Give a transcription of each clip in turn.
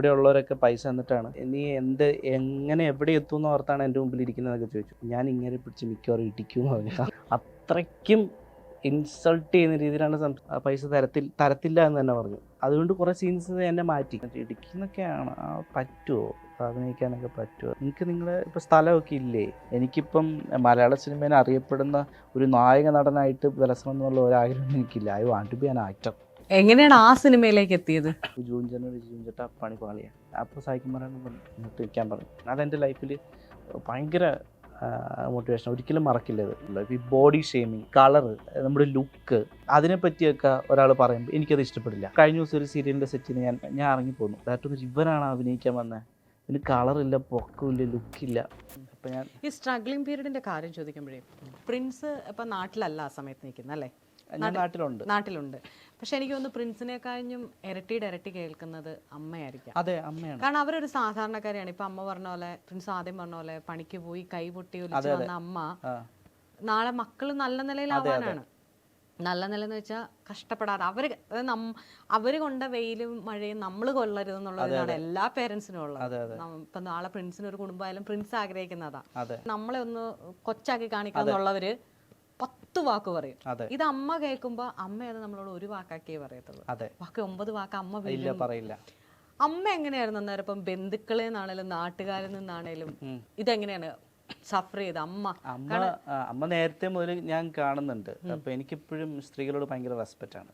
ഇവിടെയുള്ളവരൊക്കെ പൈസ തന്നിട്ടാണ് നീ എങ്ങനെ എവിടെ എത്തുമെന്ന് ഓർത്താണ് എൻ്റെ മുമ്പിൽ ഇരിക്കുന്നതൊക്കെ ചോദിച്ചു. ഞാൻ ഇങ്ങനെ പിടിച്ച് മിക്കവാറും ഇടിക്കുമെന്ന് പറഞ്ഞു. അത്രയ്ക്കും ഇൻസൾട്ട് ചെയ്യുന്ന രീതിയിലാണ് പൈസ തരത്തില്ല എന്ന് തന്നെ പറഞ്ഞു. അതുകൊണ്ട് കുറേ സീൻസ് എന്നെ മാറ്റി. ഇടിക്കുന്നൊക്കെയാണ് പറ്റുമോ, അഭിനയിക്കാനൊക്കെ പറ്റുമോ, നിങ്ങളെ ഇപ്പോൾ സ്ഥലമൊക്കെ ഇല്ലേ? എനിക്കിപ്പം മലയാള സിനിമയിൽ അറിയപ്പെടുന്ന ഒരു നായക നടനായിട്ട് വിലസണം എന്നുള്ള ഒരാഗ്രഹം എനിക്കില്ല. I want to be an actor. എങ്ങനെയാണ് ആ സിനിമയിലേക്ക് എത്തിയത്? ജൂഞ്ചേട്ടാ പണി പാളിയാണ്. അപ്പോൾ സായിക്കുമാറാണ് ഇങ്ങോട്ട് നിൽക്കാൻ പറഞ്ഞു. അതെൻ്റെ ലൈഫിൽ ഭയങ്കര മോട്ടിവേഷൻ, ഒരിക്കലും മറക്കില്ല. ഇത് ഈ ബോഡി ഷേമിങ്, കളറ്, നമ്മുടെ ലുക്ക്, അതിനെപ്പറ്റിയൊക്കെ ഒരാൾ പറയുമ്പോൾ എനിക്കത് ഇഷ്ടപ്പെടില്ല. കഴിഞ്ഞ ദിവസം ഒരു സീരിയലിൻ്റെ സെറ്റിന് ഞാൻ ഇറങ്ങിപ്പോന്നു. ദാറ്റൊന്നും ഇവനാണ് അഭിനയിക്കാൻ വന്നത്, ഇതിന് കളറില്ല, പൊക്കമില്ല, ലുക്കില്ല. അപ്പം ഞാൻ ഈ സ്ട്രഗ്ലിംഗ് പീരീഡിന്റെ കാര്യം ചോദിക്കുമ്പോഴേ, പ്രിൻസ് ഇപ്പം നാട്ടിലല്ല ആ സമയത്ത് നിൽക്കുന്നത് അല്ലേ? ഞാൻ നാട്ടിലുണ്ട്. പക്ഷെ എനിക്ക് തോന്നുന്നു പ്രിൻസിനെക്കാളും ഇരട്ടി കേൾക്കുന്നത് അമ്മയായിരിക്കാം. അതെ, അമ്മയാണ്. കാരണം അവരൊരു സാധാരണക്കാരിയാണ്. ഇപ്പൊ അമ്മ പറഞ്ഞ പോലെ, പ്രിൻസ് ആദ്യം പറഞ്ഞ പോലെ പണിക്ക് പോയി കൈ പൊട്ടി ഒലിച്ച് വന്ന അമ്മ നാളെ മക്കള് നല്ല നിലയിലാവാനാണ്. നല്ല നിലയെന്ന് വെച്ചാൽ കഷ്ടപ്പെടാതെ അവര് കൊണ്ട വെയിലും മഴയും നമ്മൾ കൊള്ളരുതെന്നുള്ളതാണ് എല്ലാ പേരൻസിനും ഉള്ളത്. ഇപ്പൊ നാളെ പ്രിൻസിന് ഒരു കുടുംബമായാലും പ്രിൻസ് ആഗ്രഹിക്കുന്നതാ നമ്മളെ ഒന്ന് കൊച്ചാക്കി കാണിക്കാന്നുള്ളവര് 10 വാക്ക് പറയും. ഇത് അമ്മ കേൾക്കുമ്പോ അമ്മ അത് നമ്മളോട് ഒരു വാക്കാക്കിയേ പറയത്തുള്ളൂ. ബാക്കി 9 വാക്ക് അമ്മ പറയില്ല. അമ്മ എങ്ങനെയായിരുന്നു അന്നേരം? ഇപ്പം ബന്ധുക്കളിൽ നിന്നാണേലും നാട്ടുകാരിൽ നിന്നാണേലും ഇതെങ്ങനെയാണ് സഫർ ചെയ്ത് അമ്മ നേരത്തെ മുതൽ ഞാൻ കാണുന്നുണ്ട്. അപ്പൊ എനിക്കിപ്പോഴും സ്ത്രീകളോട് ഭയങ്കര റെസ്പെക്റ്റാണ്,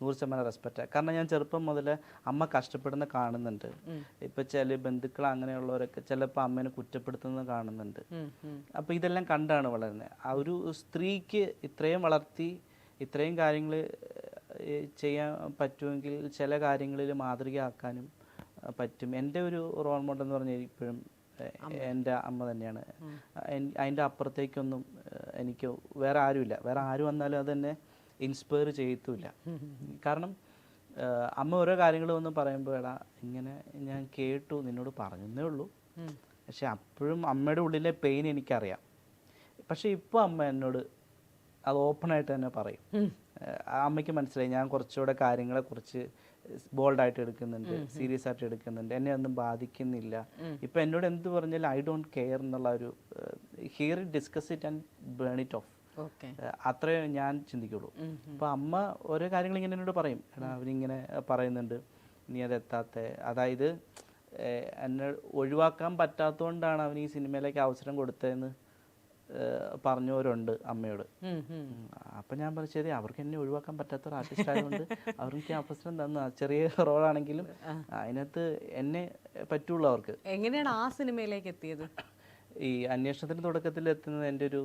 100% റെസ്പെക്റ്റാണ്. കാരണം ഞാൻ ചെറുപ്പം മുതൽ അമ്മ കഷ്ടപ്പെടുന്ന കാണുന്നുണ്ട്. ഇപ്പൊ ചില ബന്ധുക്കൾ അങ്ങനെയുള്ളവരൊക്കെ ചിലപ്പോൾ അമ്മേനെ കുറ്റപ്പെടുത്തുന്നത് കാണുന്നുണ്ട്. അപ്പൊ ഇതെല്ലാം കണ്ടാണ് വളരുന്നത്. ആ ഒരു സ്ത്രീക്ക് ഇത്രയും വളർത്തി ഇത്രയും കാര്യങ്ങൾ ചെയ്യാൻ പറ്റുമെങ്കിൽ ചില കാര്യങ്ങളിൽ മാതൃകയാക്കാനും പറ്റും. എൻ്റെ ഒരു റോൾ മോഡൽ എന്ന് പറഞ്ഞാൽ ഇപ്പോഴും എൻ്റെ അമ്മ തന്നെയാണ്. അതിൻ്റെ അപ്പുറത്തേക്കൊന്നും എനിക്ക് വേറെ ആരുമില്ല. വേറെ ആര് വന്നാലും അതെന്നെ ഇൻസ്പയർ ചെയ്യത്തുമില്ല. കാരണം അമ്മ ഓരോ കാര്യങ്ങൾ വന്ന് പറയുമ്പോൾ എടാ ഇങ്ങനെ ഞാൻ കേട്ടു, നിന്നോട് പറഞ്ഞതേ ഉള്ളൂ. പക്ഷെ അപ്പോഴും അമ്മയുടെ ഉള്ളിലെ പെയിൻ എനിക്കറിയാം. പക്ഷെ ഇപ്പോൾ അമ്മ എന്നോട് അത് ഓപ്പണായിട്ട് തന്നെ പറയും. അമ്മയ്ക്ക് മനസ്സിലായി ഞാൻ കുറച്ചുകൂടെ കാര്യങ്ങളെക്കുറിച്ച് ബോൾഡായിട്ട് എടുക്കുന്നുണ്ട്, സീരിയസ് ആയിട്ട് എടുക്കുന്നുണ്ട്, എന്നെ ഒന്നും ബാധിക്കുന്നില്ല. ഇപ്പം എന്നോട് എന്ത് പറഞ്ഞാലും ഐ ഡോണ്ട് കെയർ എന്നുള്ള ഒരു hear it, discuss it and burn it off, അത്രേ ഞാൻ ചിന്തിക്കുള്ളൂ. അപ്പോൾ അമ്മ ഓരോ കാര്യങ്ങൾ ഇങ്ങനെ എന്നോട് പറയും, എടാ അവരിങ്ങനെ പറയുന്നുണ്ട്, നീ അതെത്താത്ത, അതായത് എന്നെ ഒഴിവാക്കാൻ പറ്റാത്തതുകൊണ്ടാണ് അവന് ഈ സിനിമയിലേക്ക് അവസരം കൊടുത്തതെന്ന് പറഞ്ഞവരുണ്ട് അമ്മയോട്. അപ്പം ഞാൻ പറഞ്ഞു ശരി, അവർക്ക് എന്നെ ഒഴിവാക്കാൻ പറ്റാത്ത ഒരു ആർട്ടിസ്റ്റ് ആയതുകൊണ്ട് അവർക്ക് അവസരം തന്ന ചെറിയ റോളാണെങ്കിലും അതിനകത്ത് എന്നെ പറ്റുള്ളൂ അവർക്ക്. എങ്ങനെയാണ് ആ സിനിമയിലേക്ക് എത്തിയത്? ഈ അന്വേഷണത്തിന് തുടക്കത്തിൽ എത്തുന്നത് എൻ്റെ ഒരു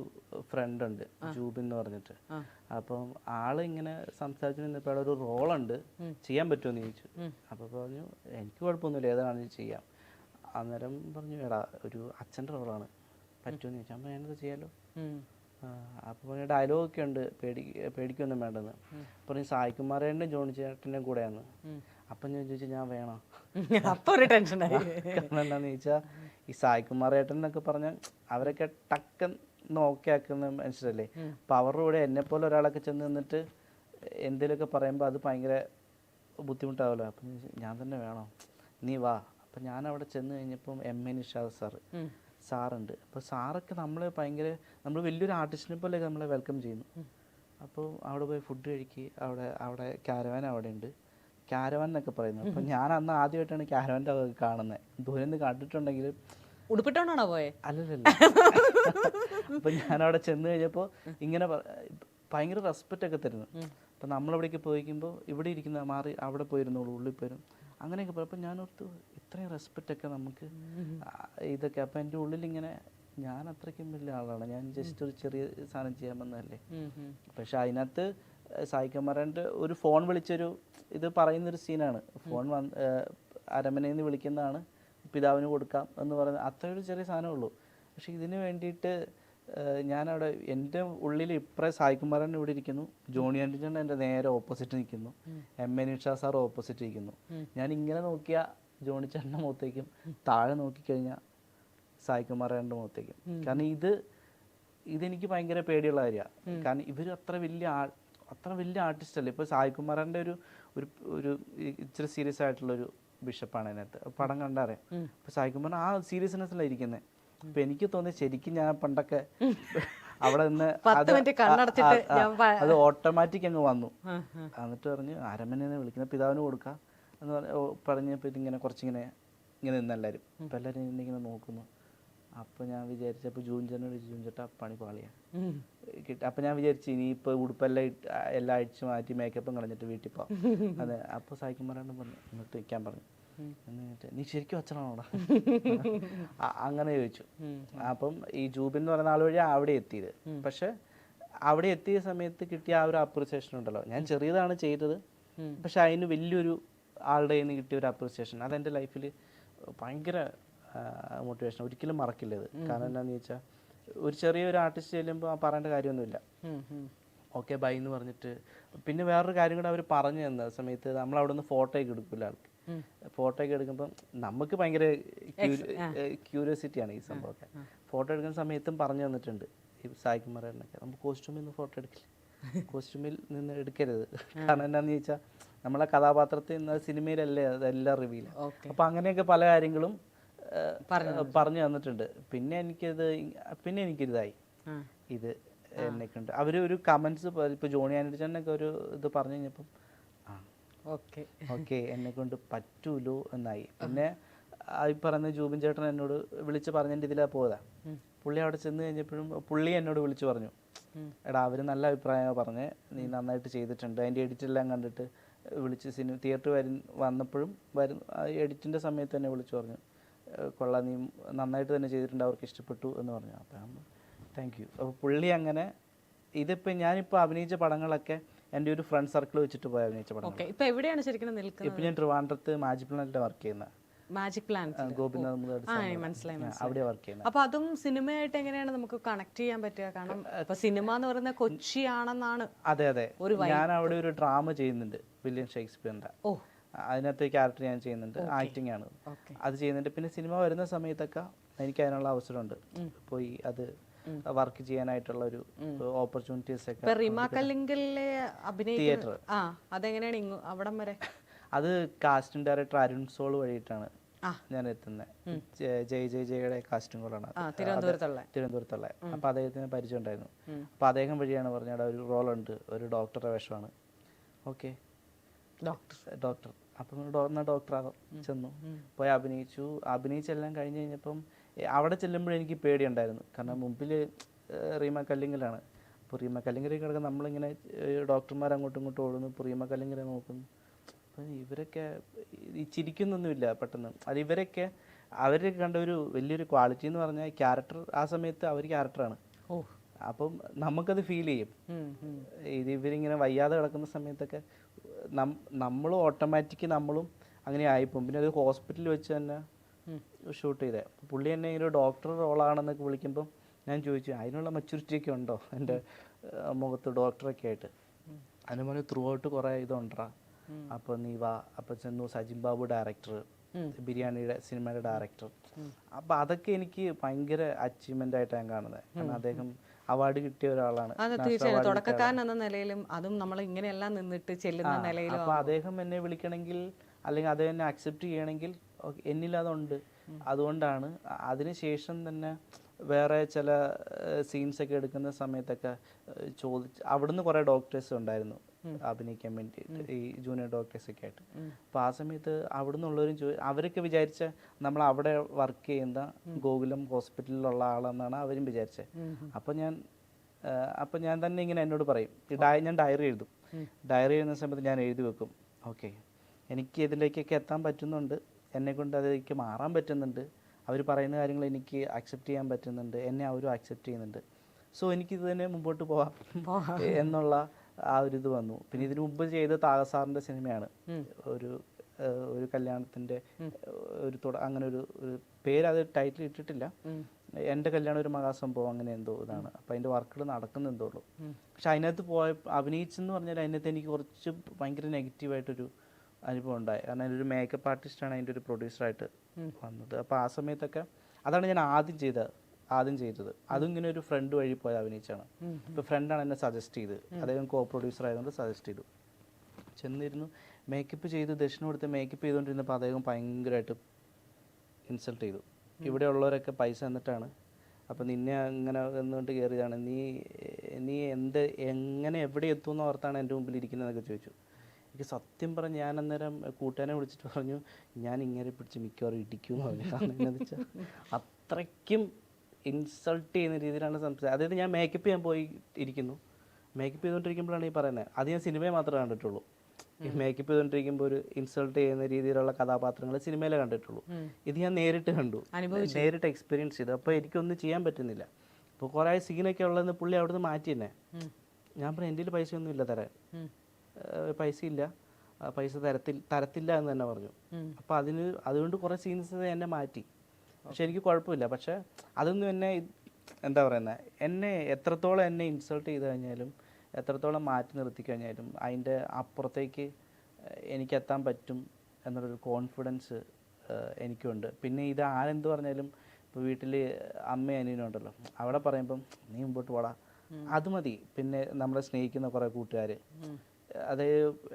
ഫ്രണ്ട് ഉണ്ട്, ജൂബിൻ എന്ന് പറഞ്ഞിട്ട്. അപ്പം ആള് ഇങ്ങനെ സംസാരിച്ചു നിന്നപ്പോൾ ഒരു റോളുണ്ട്, ചെയ്യാൻ പറ്റുമെന്ന് ചോദിച്ചു. അപ്പോൾ പറഞ്ഞു എനിക്ക് കുഴപ്പമൊന്നുമില്ല, ഏതാണെന്ന് ചെയ്യാം. അന്നേരം പറഞ്ഞു എടാ ഒരു അച്ഛൻ്റെ റോളാണ്, പറ്റുമെന്ന് ചോദിച്ചാൽ അപ്പോൾ ഞാനത് ചെയ്യാമല്ലോ. അപ്പോൾ പറഞ്ഞ ഡയലോഗൊക്കെ ഉണ്ട്, പേടിക്കൊന്നും വേണ്ടെന്ന് പറഞ്ഞു. സായികുമാരേൻ്റെ ജോണി ചേട്ടൻ്റെ കൂടെയാണ്. അപ്പം ഞാൻ ചോദിച്ചാൽ ഞാൻ വേണോ? അപ്പോൾ ഒരു ടെൻഷൻ. കാരണം എന്താണെന്ന് ചോദിച്ചാൽ ഈ സായികുമാരേട്ടൻ എന്നൊക്കെ പറഞ്ഞാൽ അവരൊക്കെ ടക്കെന്ന് ഓക്കെ ആക്കുന്ന മനുഷ്യരല്ലേ. അപ്പം അവരുടെ കൂടെ എന്നെപ്പോലെ ഒരാളൊക്കെ ചെന്ന് നിന്നിട്ട് എന്തെങ്കിലുമൊക്കെ പറയുമ്പോൾ അത് ഭയങ്കര ബുദ്ധിമുട്ടാവുമല്ലോ. അപ്പം ഞാൻ തന്നെ വേണോ, നീ വാ. അപ്പം ഞാൻ അവിടെ ചെന്ന് കഴിഞ്ഞപ്പം എം.എ. നിഷാദ് സാറുണ്ട്. അപ്പോൾ സാറൊക്കെ നമ്മൾ വലിയൊരു ആർട്ടിസ്റ്റിനെ പോലെയൊക്കെ നമ്മളെ വെൽക്കം ചെയ്യുന്നു. അപ്പോൾ അവിടെ പോയി ഫുഡ് കഴിക്കുക, അവിടെ ക്യാരവാൻ അവിടെ ഉണ്ട്, ക്യാരവാൻ എന്നൊക്കെ പറയുന്നു. അപ്പം ഞാൻ അന്ന് ആദ്യമായിട്ടാണ് ക്യാരവാൻ്റെ കാണുന്നത്. ദൂരെ നിന്ന് കണ്ടിട്ടുണ്ടെങ്കിലും ഉടുപ്പിട്ടോണ്ടാണോ പോയെ? അല്ലല്ല. അപ്പം ഞാനവിടെ ചെന്ന് കഴിഞ്ഞപ്പോൾ ഇങ്ങനെ ഭയങ്കര റെസ്പെക്റ്റ് ഒക്കെ തരുന്നു. അപ്പം നമ്മളവിടേക്ക് പോയിക്കുമ്പോൾ ഇവിടെ ഇരിക്കുന്ന മാറി അവിടെ പോയിരുന്നുള്ളൂ, ഉള്ളിൽ പോരും അങ്ങനെയൊക്കെ പറയും. അപ്പം ഞാനോർത്തു ഇത്രയും റെസ്പെക്റ്റൊക്കെ നമുക്ക് ഇതൊക്കെ. അപ്പം എൻ്റെ ഉള്ളിലിങ്ങനെ ഞാൻ അത്രയ്ക്കും വലിയ ആളാണ്, ഞാൻ ജസ്റ്റ് ഒരു ചെറിയ സാധനം ചെയ്യാൻ വന്നതല്ലേ. പക്ഷെ അതിനകത്ത് സായികുമാരൻ്റെ ഒരു ഫോൺ വിളിച്ചൊരു ഇത് പറയുന്നൊരു സീനാണ്. ഫോൺ അരമനയിൽ നിന്ന് വിളിക്കുന്നതാണ്, പിതാവിന് കൊടുക്കാം എന്ന് പറയുന്നത് അത്രയൊരു ചെറിയ സാധനമേ ഉള്ളൂ. പക്ഷെ ഇതിന് വേണ്ടിയിട്ട് ഞാനവിടെ എൻ്റെ ഉള്ളിൽ ഇപ്പറേ സായികുമാരൻ ഇവിടെ ഇരിക്കുന്നു, ജോണി ആൻ്റണി എൻ്റെ നേരെ ഓപ്പോസിറ്റ് നിൽക്കുന്നു, എം.എ. നിഷാദ് സാർ ഓപ്പോസിറ്റ് ഇരിക്കുന്നു. ഞാൻ ഇങ്ങനെ നോക്കിയാൽ ജോണി ചേട്ടൻ്റെ മുഖത്തേക്കും, താഴെ നോക്കിക്കഴിഞ്ഞാൽ സായികുമാരൻ്റെ മുഖത്തേക്കും. കാരണം ഇതെനിക്ക് ഭയങ്കര പേടിയുള്ള കാര്യമാണ്. കാരണം ഇവർ അത്ര വലിയ ആർട്ടിസ്റ്റ് അല്ലേ. ഇപ്പോൾ സായികുമാരൻ്റെ ഒരു ഇച്ചിരി സീരിയസ് ആയിട്ടുള്ളൊരു ബിഷപ്പാണ് അതിനകത്ത്. പടം കണ്ടറിയാം. അപ്പോൾ സായിക്കും പറഞ്ഞാൽ ആ സീരിയസ്നെസ്സിലാണ് ഇരിക്കുന്നത്. അപ്പോൾ എനിക്ക് തോന്നി ശരിക്കും ഞാൻ പണ്ടൊക്കെ അവിടെ നിന്ന് അത് ഓട്ടോമാറ്റിക് അങ്ങ് വന്നു. എന്നിട്ട് പറഞ്ഞ് അരമനെ വിളിക്കുന്ന പിതാവിന് കൊടുക്കാം എന്ന് പറഞ്ഞപ്പോൾ ഇതിങ്ങനെ കുറച്ചിങ്ങനെ നിന്നെല്ലാവരും. അപ്പോൾ എല്ലാവരും ഇങ്ങനെ നോക്കുന്നു. അപ്പോൾ ഞാൻ വിചാരിച്ചപ്പോൾ ജൂഞ്ചനോട് ജൂഞ്ചേട്ടാ പണി പാളിയാണ് കിട്ടും. അപ്പോൾ ഞാൻ വിചാരിച്ചു ഇനിയിപ്പോൾ ഉടുപ്പെല്ലാം എല്ലാം അഴിച്ച് മാറ്റി മേക്കപ്പും കളഞ്ഞിട്ട് വീട്ടിൽ പോകാം. അതെ. അപ്പോൾ സായിക്കും പറയാണ്ട് പറഞ്ഞു എന്നിട്ട് നിൽക്കാൻ പറഞ്ഞു. എന്നിട്ട് നീ ശരിക്കും അച്ഛനാണോടാ അങ്ങനെ ചോദിച്ചു. അപ്പം ഈ ജൂബിൻ എന്ന് പറയുന്ന ആൾ വഴി അവിടെ എത്തിയത്. പക്ഷെ അവിടെ എത്തിയ സമയത്ത് കിട്ടിയ ആ ഒരു അപ്രിസിയേഷൻ ഉണ്ടല്ലോ, ഞാൻ ചെറിയതാണ് ചെയ്തത്, പക്ഷെ അതിന് വലിയൊരു ആളുടെ കയ്യിൽ നിന്ന് കിട്ടിയ ഒരു അപ്രിസിയേഷൻ അതെൻ്റെ ലൈഫിൽ ഭയങ്കര മോട്ടിവേഷൻ. ഒരിക്കലും മറക്കില്ല ഇത്. കാരണം എന്താണെന്ന് ചോദിച്ചാൽ ഒരു ചെറിയൊരു ആർട്ടിസ്റ്റ് ചെല്ലുമ്പോൾ പറയേണ്ട കാര്യമൊന്നുമില്ല, ഓക്കെ ബൈ എന്ന് പറഞ്ഞിട്ട്. പിന്നെ വേറൊരു കാര്യം കൂടെ അവർ പറഞ്ഞു തന്ന സമയത്ത് നമ്മൾ അവിടെ നിന്ന് ഫോട്ടോ ഒക്കെ എടുക്കില്ല. ആൾക്ക് ഫോട്ടോ ഒക്കെ എടുക്കുമ്പം നമുക്ക് ഭയങ്കര ക്യൂരിയോസിറ്റിയാണ് ഈ സംഭവമൊക്കെ. ഫോട്ടോ എടുക്കുന്ന സമയത്തും പറഞ്ഞു തന്നിട്ടുണ്ട് ഈ സായി കുമാരനൊക്കെ, നമുക്ക് കോസ്റ്റ്യൂമിൽ നിന്ന് ഫോട്ടോ എടുക്കില്ല, കോസ്റ്റ്യൂമിൽ നിന്ന് എടുക്കരുത്. കാരണം എന്താണെന്ന് ചോദിച്ചാൽ നമ്മളെ കഥാപാത്രത്തിൽ നിന്ന് സിനിമയിലല്ലേ അതെല്ലാം റിവീൽ. അപ്പം അങ്ങനെയൊക്കെ പല കാര്യങ്ങളും പറഞ്ഞു തന്നിട്ടുണ്ട്. പിന്നെ എനിക്കിതായി ഇത് എന്നെക്കൊണ്ട് അവർ ഒരു കമൻസ് ഇപ്പോൾ ജോണി ആൻഡ്രിച്ചനൊക്കെ ഒരു ഇത് പറഞ്ഞു കഴിഞ്ഞപ്പം ഓക്കെ എന്നെ കൊണ്ട് പറ്റൂലോ എന്നായി. പിന്നെ ഈ പറയുന്ന ജൂബിൻ ചേട്ടൻ എന്നോട് വിളിച്ച് പറഞ്ഞതിൻ്റെ ഇതിലാണ് പോയതാ. പുള്ളി അവിടെ ചെന്ന് കഴിഞ്ഞപ്പോഴും പുള്ളി എന്നോട് വിളിച്ച് പറഞ്ഞു, എടാ അവർ നല്ല അഭിപ്രായമാണ് പറഞ്ഞ്, നീ നന്നായിട്ട് ചെയ്തിട്ടുണ്ട്. അതിൻ്റെ എഡിറ്റെല്ലാം കണ്ടിട്ട് വിളിച്ച് തിയേറ്റർ വന്നപ്പോഴും എഡിറ്റിൻ്റെ സമയത്ത് തന്നെ വിളിച്ച് പറഞ്ഞു, കൊള്ളാം, നീ നന്നായിട്ട് തന്നെ ചെയ്തിട്ടുണ്ട്, അവർക്ക് ഇഷ്ടപ്പെട്ടു എന്ന് പറഞ്ഞു. അപ്പം താങ്ക് യു. അപ്പോൾ പുള്ളി അങ്ങനെ ഇതിപ്പോൾ ഞാനിപ്പോൾ അഭിനയിച്ച പടങ്ങളൊക്കെ എൻ്റെ ഒരു ഫ്രണ്ട് സർക്കിൾ വെച്ചിട്ട് പോയി അഭിനയിച്ച പടം. ഇപ്പോൾ എവിടെയാണ് ശരിക്കും നിൽക്കുന്നത്? ഇപ്പോൾ ഞാൻ ട്രിവാൻഡ്രത്ത് മാജിക് പ്ലാനറ്റിൽ വർക്ക് ചെയ്യുന്നത്. മാജിക് പ്ലാൻ മനസ്സിലായി. അവിടെ വർക്ക് ചെയ്യുന്നത്. അപ്പൊ അതും സിനിമയായിട്ട് എങ്ങനെയാണ് നമുക്ക് കണക്ട് ചെയ്യാൻ പറ്റുക? കാരണം ഇപ്പൊ സിനിമ എന്ന് പറയുന്നത് കൊച്ചിയാണെന്നാണ്. അതെ അതെ. ഞാൻ അവിടെ ഒരു ഡ്രാമ ചെയ്യുന്നുണ്ട്, വില്യം ഷേക്സ്പിയറിന്റെ. അതിനകത്ത് ക്യാരക്ടർ ഞാൻ ചെയ്യുന്നുണ്ട്, ആക്ടിങ് ആണ് അത് ചെയ്യുന്നുണ്ട്. പിന്നെ സിനിമ വരുന്ന സമയത്തൊക്കെ എനിക്ക് അതിനുള്ള അവസരമുണ്ട്, പോയി അത് വർക്ക് ചെയ്യാനായിട്ടുള്ള ഒരു ഓപ്പർച്യൂണിറ്റീസ് ഒക്കെ. തിയേറ്റർ അതെങ്ങനെയാണ് അവിടം വരെ? അത് കാസ്റ്റിംഗ് ഡയറക്ടർ അരുൺ സോൾ വഴിയിട്ടാണ് ഞാൻ എത്തുന്നത്. ജയയുടെ കാസ്റ്റിംഗ് കോളാണ് തിരുവനന്തപുരത്തുള്ള. അപ്പൊ അദ്ദേഹത്തിന് പരിചയം ഉണ്ടായിരുന്നു. അപ്പൊ അദ്ദേഹം വഴിയാണ് പറഞ്ഞാൽ ഒരു റോളുണ്ട്, ഒരു ഡോക്ടറുടെ വേഷമാണ്. Okay doctor. അപ്പം ഡോക്ടറാകും. ചെന്നു പോയി അഭിനയിച്ചെല്ലാം കഴിഞ്ഞ് കഴിഞ്ഞപ്പം അവിടെ ചെല്ലുമ്പോഴും എനിക്ക് പേടിയുണ്ടായിരുന്നു. കാരണം മുമ്പിൽ റീമ കല്ലിങ്കലാണ്. അപ്പോൾ റീമ കല്ലിങ്കലേക്ക് കിടക്കുന്ന നമ്മളിങ്ങനെ ഡോക്ടർമാർ അങ്ങോട്ടും ഇങ്ങോട്ടും ഓടുന്നു, ഇപ്പോൾ റീമ കല്ലിങ്കലെ നോക്കുന്നു. അപ്പം ഇവരൊക്കെ ചിരിക്കുന്നൊന്നുമില്ല പെട്ടെന്ന്. അത് ഇവരൊക്കെ അവരൊക്കെ കണ്ട ഒരു വലിയൊരു ക്വാളിറ്റി എന്ന് പറഞ്ഞാൽ ക്യാരക്ടർ, ആ സമയത്ത് അവർ ക്യാരക്ടറാണ്. അപ്പം നമുക്കത് ഫീൽ ചെയ്യും. ഇവരിങ്ങനെ വയ്യാതെ കിടക്കുന്ന സമയത്തൊക്കെ നമ്മളും ഓട്ടോമാറ്റിക് നമ്മളും അങ്ങനെ ആയിപ്പോവും. പിന്നെ അത് ഹോസ്പിറ്റലിൽ വെച്ച് തന്നെ ഷൂട്ട് ചെയ്തേ. പുള്ളി എന്നെ ഒരു ഡോക്ടർ റോളാണെന്നൊക്കെ വിളിക്കുമ്പം ഞാൻ ചോദിച്ചു, അതിനുള്ള മെച്യൂരിറ്റി ഒക്കെ ഉണ്ടോ എൻ്റെ മുഖത്ത് ഡോക്ടറൊക്കെ ആയിട്ട്? അതിന് പറഞ്ഞ് ത്രൂ ഔട്ട് കുറേ ഇതുണ്ടാ. അപ്പോൾ നീ വാ. അപ്പോൾ ചെന്നു സജിൻ ബാബു ഡയറക്ടർ, ബിരിയാണിയുടെ സിനിമയുടെ ഡയറക്ടർ. അപ്പം അതൊക്കെ എനിക്ക് ഭയങ്കര അച്ചീവ്മെൻ്റ് ആയിട്ടാണ് ഞാൻ കാണുന്നത്. കാരണം അദ്ദേഹം അവാർഡ് കിട്ടിയ ഒരാളാണ്. തുടക്കക്കാരൻ എന്ന നിലയിലും അതും നമ്മൾ ഇങ്ങനെയെല്ലാം നിന്നിട്ട് ചെല്ലുന്ന നിലയിലും. അപ്പോൾ അദ്ദേഹം എന്നെ വിളിക്കണമെങ്കിൽ അല്ലെങ്കിൽ അദ്ദേഹം എന്നെ അക്സെപ്റ്റ് ചെയ്യണമെങ്കിൽ എന്നിൽ അതുണ്ട്. അതുകൊണ്ടാണ് അതിനുശേഷം തന്നെ വേറെ ചില സീൻസൊക്കെ എടുക്കുന്ന സമയത്തൊക്കെ അവിടുന്ന് കുറേ ഡോക്ടേഴ്സ് ഉണ്ടായിരുന്നു അഭിനയിക്കാൻ വേണ്ടി, ഈ ജൂനിയർ ഡോക്ടേഴ്സൊക്കെ ആയിട്ട്. അപ്പോൾ ആ സമയത്ത് അവിടെ നിന്നുള്ളവരും അവരൊക്കെ വിചാരിച്ച നമ്മൾ അവിടെ വർക്ക് ചെയ്യുന്ന ഗോകുലം ഹോസ്പിറ്റലിലുള്ള ആളെന്നാണ് അവരും വിചാരിച്ചത്. അപ്പം ഞാൻ തന്നെ ഇങ്ങനെ എന്നോട് പറയും, ഞാൻ ഡയറി എഴുതും. ഡയറി എഴുതുന്ന സമയത്ത് ഞാൻ എഴുതി വെക്കും, ഓക്കെ എനിക്ക് ഇതിലേക്കൊക്കെ എത്താൻ പറ്റുന്നുണ്ട്, എന്നെക്കൊണ്ട് അതിലേക്ക് മാറാൻ പറ്റുന്നുണ്ട്, അവർ പറയുന്ന കാര്യങ്ങൾ എനിക്ക് അക്സെപ്റ്റ് ചെയ്യാൻ പറ്റുന്നുണ്ട്, എന്നെ അവരും അക്സെപ്റ്റ് ചെയ്യുന്നുണ്ട്, സോ എനിക്കിത് തന്നെ മുമ്പോട്ട് പോവാം എന്നുള്ള ആ ഒരു ഇത് വന്നു. പിന്നെ ഇതിനു മുമ്പ് ചെയ്ത താഗസാറിൻ്റെ സിനിമയാണ്, ഒരു കല്യാണത്തിൻ്റെ അങ്ങനെ ഒരു പേര്, അത് ടൈറ്റിൽ ഇട്ടിട്ടില്ല, എൻ്റെ കല്യാണം ഒരു മഹാസംഭവം അങ്ങനെ എന്തോ ഇതാണ്. അപ്പം അതിൻ്റെ വർക്കുകൾ നടക്കുന്നെന്തോ ഉള്ളൂ. പക്ഷെ അതിനകത്ത് അഭിനയിച്ചെന്ന് പറഞ്ഞാൽ അതിനകത്ത് എനിക്ക് കുറച്ച് ഭയങ്കര നെഗറ്റീവായിട്ടൊരു അനുഭവം ഉണ്ടായി. കാരണം അതിൻ്റെ ഒരു മേക്കപ്പ് ആർട്ടിസ്റ്റാണ് അതിൻ്റെ ഒരു പ്രൊഡ്യൂസറായിട്ട് വന്നത്. അപ്പോൾ ആ സമയത്തൊക്കെ അതാണ് ഞാൻ ആദ്യം ചെയ്തത്. അതും ഇങ്ങനെ ഒരു ഫ്രണ്ട് വഴി പോയി അഭിനയിച്ചാണ്. ഇപ്പോൾ ഫ്രണ്ടാണ് എന്നെ സജസ്റ്റ് ചെയ്ത്, അദ്ദേഹം കോ പ്രൊഡ്യൂസർ ആയതുകൊണ്ട് സജസ്റ്റ് ചെയ്തു. ചെന്നിരുന്നു, മേക്കപ്പ് ചെയ്ത് ദക്ഷിണ കൊടുത്ത് മേക്കപ്പ് ചെയ്തുകൊണ്ടിരുന്നപ്പോൾ അദ്ദേഹം ഭയങ്കരമായിട്ട് ഇൻസൾട്ട് ചെയ്തു. ഇവിടെ ഉള്ളവരൊക്കെ പൈസ തന്നിട്ടാണ്, അപ്പം നിന്നെ അങ്ങനെ എന്നുകൊണ്ട് കയറിയതാണ്, നീ എങ്ങനെ എവിടെ എത്തുമെന്ന് ഓർത്താണ് എൻ്റെ മുമ്പിൽ ഇരിക്കുന്നതെന്നൊക്കെ ചോദിച്ചു. എനിക്ക് സത്യം പറഞ്ഞ് ഞാൻ അന്നേരം കൂട്ടുകാരനെ വിളിച്ചിട്ട് പറഞ്ഞു, ഞാൻ ഇങ്ങനെ പിടിച്ച് മിക്കവാറും ഇടിക്കുമെന്ന് പറഞ്ഞു. കാരണം എന്താണെന്ന് വെച്ചാൽ അത്രയ്ക്കും ഇൻസൾട്ട് ചെയ്യുന്ന രീതിയിലാണ് സംസാരിച്ചത്. അതായത് ഞാൻ മേക്കപ്പ് ചെയ്യാൻ പോയി ഇരിക്കുന്നു, മേക്കപ്പ് ചെയ്തുകൊണ്ടിരിക്കുമ്പോഴാണ് ഈ പറയുന്നത്. അത് ഞാൻ സിനിമയെ മാത്രമേ കണ്ടിട്ടുള്ളൂ. ഈ മേക്കപ്പ് ചെയ്തുകൊണ്ടിരിക്കുമ്പോൾ ഒരു ഇൻസൾട്ട് ചെയ്യുന്ന രീതിയിലുള്ള കഥാപാത്രങ്ങൾ സിനിമയിലേ കണ്ടിട്ടുള്ളൂ. ഇത് ഞാൻ നേരിട്ട് കണ്ടു, നേരിട്ട് എക്സ്പീരിയൻസ് ചെയ്തു. അപ്പോൾ എനിക്കൊന്നും ചെയ്യാൻ പറ്റുന്നില്ല. അപ്പോൾ കുറേ സീനൊക്കെ ഉള്ളതെന്ന് പുള്ളി അവിടുന്ന് മാറ്റി തന്നെ. ഞാൻ പറഞ്ഞു എൻ്റെ കയ്യിൽ പൈസയൊന്നും ഇല്ല തരാൻ, പൈസ ഇല്ല, പൈസ തരത്തില്ല എന്ന് തന്നെ പറഞ്ഞു. അപ്പോൾ അതുകൊണ്ട് കുറേ സീൻസ് എന്നെ മാറ്റി. പക്ഷെ എനിക്ക് കുഴപ്പമില്ല. പക്ഷെ അതൊന്നും എന്നെ എന്താ പറയുന്നത്, എന്നെ എത്രത്തോളം എന്നെ ഇൻസൾട്ട് ചെയ്ത് കഴിഞ്ഞാലും എത്രത്തോളം മാറ്റി നിർത്തി കഴിഞ്ഞാലും അതിൻ്റെ അപ്പുറത്തേക്ക് എനിക്ക് എത്താൻ പറ്റും എന്നുള്ളൊരു കോൺഫിഡൻസ് എനിക്കുണ്ട്. പിന്നെ ഇത് ആരെന്ത് പറഞ്ഞാലും ഇപ്പോൾ വീട്ടിൽ അമ്മയും അനിയനും ഉണ്ടല്ലോ, അവിടെ പറയുമ്പം നീ മുമ്പോട്ട് പോടാ, അത് മതി. പിന്നെ നമ്മളെ സ്നേഹിക്കുന്ന കുറേ കൂട്ടുകാർ, അത്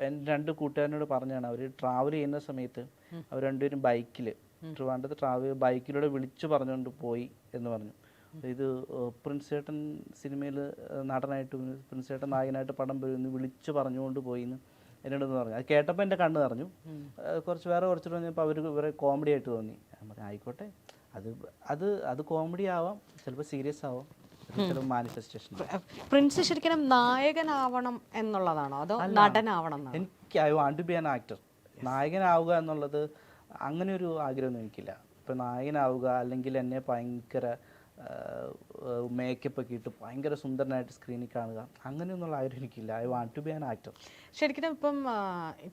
എൻ്റെ 2 കൂട്ടുകാരനോട് പറഞ്ഞാണ്, അവർ ട്രാവൽ ചെയ്യുന്ന സമയത്ത് അവർ രണ്ടുപേരും ബൈക്കിൽ ട്രിവാൻഡ്രത്ത് ബൈക്കിലൂടെ വിളിച്ചു പറഞ്ഞുകൊണ്ട് പോയി എന്ന് പറഞ്ഞു. ഇത് പ്രിൻസ് ചേട്ടൻ സിനിമയിൽ നടനായിട്ട്, പ്രിൻസ് ചേട്ടൻ നായകനായിട്ട് പടം വരുമെന്ന് വിളിച്ചു പറഞ്ഞുകൊണ്ട് പോയി എന്ന് എന്നോടൊന്ന് പറഞ്ഞു. അത് കേട്ടപ്പോൾ എൻ്റെ കണ്ണ് നിറഞ്ഞു. കുറച്ച് പറഞ്ഞപ്പോൾ ഇവരെ കോമഡി ആയിട്ട് തോന്നി. ഞാൻ പറഞ്ഞു ആയിക്കോട്ടെ, അത് കോമഡി ആവാം, ചിലപ്പോൾ സീരിയസ് ആവാം, ചിലപ്പോൾ മാനിഫെസ്റ്റേഷൻ. പ്രിൻസ് ശരിക്കും നായകനാവണം എന്നുള്ളതാണോ അതോ നടനാവണം? എനിക്ക് I want to be an actor. നായകനാവുക എന്നുള്ളത് അങ്ങനെ ഒരു ആഗ്രഹമൊന്നും എനിക്കില്ല. ഇപ്പം നായകനാവുക അല്ലെങ്കിൽ എന്നെ ഭയങ്കര മേക്കപ്പ് ഒക്കെ ഇട്ട് ഭയങ്കര സുന്ദരനായിട്ട് സ്ക്രീനിൽ കാണുക, അങ്ങനെയൊന്നുള്ള ആഗ്രഹം എനിക്കില്ല. I want to be an actor. ശരിക്കും ഇപ്പം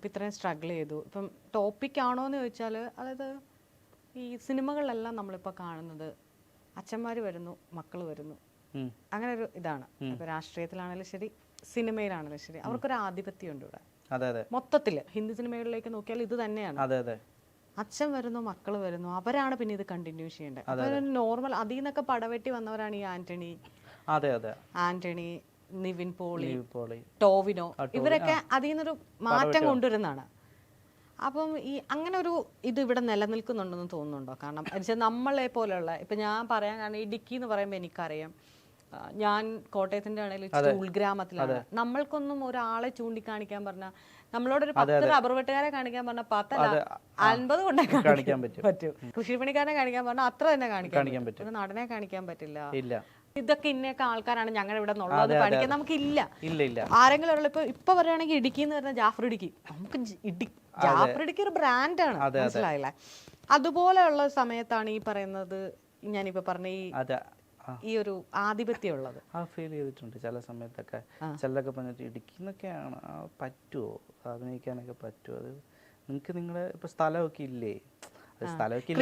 ഇത്രയും സ്ട്രഗിൾ ചെയ്തു, ഇപ്പം ടോപ്പിക് ആണോ എന്ന് ചോദിച്ചാൽ, അതായത് ഈ സിനിമകളിലെല്ലാം നമ്മളിപ്പോൾ കാണുന്നത് അച്ഛന്മാർ വരുന്നു, മക്കൾ വരുന്നു, അങ്ങനെ ഒരു ഇതാണ്. ഇപ്പം രാഷ്ട്രീയത്തിലാണെങ്കിലും ശരി, സിനിമയിലാണെങ്കിലും ശരി, അവർക്കൊരു ആധിപത്യം ഉണ്ട് ഇവിടെ. മൊത്തത്തിൽ ഹിന്ദി സിനിമകളിലേക്ക് നോക്കിയാൽ ഇത് തന്നെയാണ്. അച്ഛൻ വരുന്നു, മക്കൾ വരുന്നു, അവരാണ് പിന്നെ ഇത് കണ്ടിന്യൂ ചെയ്യേണ്ടത്. നോർമൽ അതിൽ നിന്നൊക്കെ പടവെട്ടി വന്നവരാണ് ഈ ആന്റണി, നിവിൻ പോളി, ടോവിനോ, ഇവരൊക്കെ അതിൽ നിന്നൊരു മാറ്റം കൊണ്ടുവരുന്നതാണ്. അപ്പം ഈ അങ്ങനെ ഒരു ഇത് ഇവിടെ നിലനിൽക്കുന്നുണ്ടെന്ന് തോന്നുന്നുണ്ടോ? കാരണം നമ്മളെ പോലെയുള്ള, ഇപ്പൊ ഞാൻ പറയാൻ കാരണം ഇടുക്കി എന്ന് പറയുമ്പോൾ എനിക്കറിയാം, ഞാൻ കോട്ടയത്തിന്റെ ആണെങ്കിലും ഉൾഗ്രാമത്തിലാണ്. നമ്മൾക്കൊന്നും ഒരാളെ ചൂണ്ടിക്കാണിക്കാൻ പറഞ്ഞാൽ, നമ്മളോടൊരു 10 റബ്ബർ വെട്ടുകാരെ കാണിക്കാൻ പറഞ്ഞാൽ 50 കൊണ്ടേ കാണിക്കാൻ പറ്റും. കൃഷിപ്പണിക്കാരനെ കാണിക്കാൻ പറഞ്ഞാൽ അത്ര തന്നെ കാണിക്കാൻ പറ്റും. ഒരു നടനെ കാണിക്കാൻ പറ്റില്ല. ഇതൊക്കെ ഇന്നൊക്കെ ആൾക്കാരാണ് ഞങ്ങളുടെ ഇവിടെ നിന്നുള്ളത് കാണിക്കാൻ നമുക്കില്ല. ആരെങ്കിലും ഇപ്പൊ പറയുകയാണെങ്കിൽ ഇടുക്കി എന്ന് പറഞ്ഞാൽ ജാഫർ ഇടുക്കി, നമുക്ക് ജാഫർ ഇടുക്കി ഒരു ബ്രാൻഡാണ്, മനസ്സിലായില്ലേ? അതുപോലെയുള്ള സമയത്താണ് ഈ പറയുന്നത്, ഞാനിപ്പോ പറഞ്ഞ ഈ ഒരു ആധിപത്യം ഉള്ളത്. ഫീൽ ചെയ്തിട്ടുണ്ട് ചില സമയത്തൊക്കെ. ചിലരൊക്കെ പറഞ്ഞിട്ട് ഇടുക്കിന്നൊക്കെയാണ്, പറ്റുമോ അഭിനയിക്കാനൊക്കെ പറ്റുമോ, അത് നിങ്ങൾക്ക് നിങ്ങളുടെ ഇപ്പൊ സ്ഥലമൊക്കെ ഇല്ലേ, സ്ഥലമൊക്കെ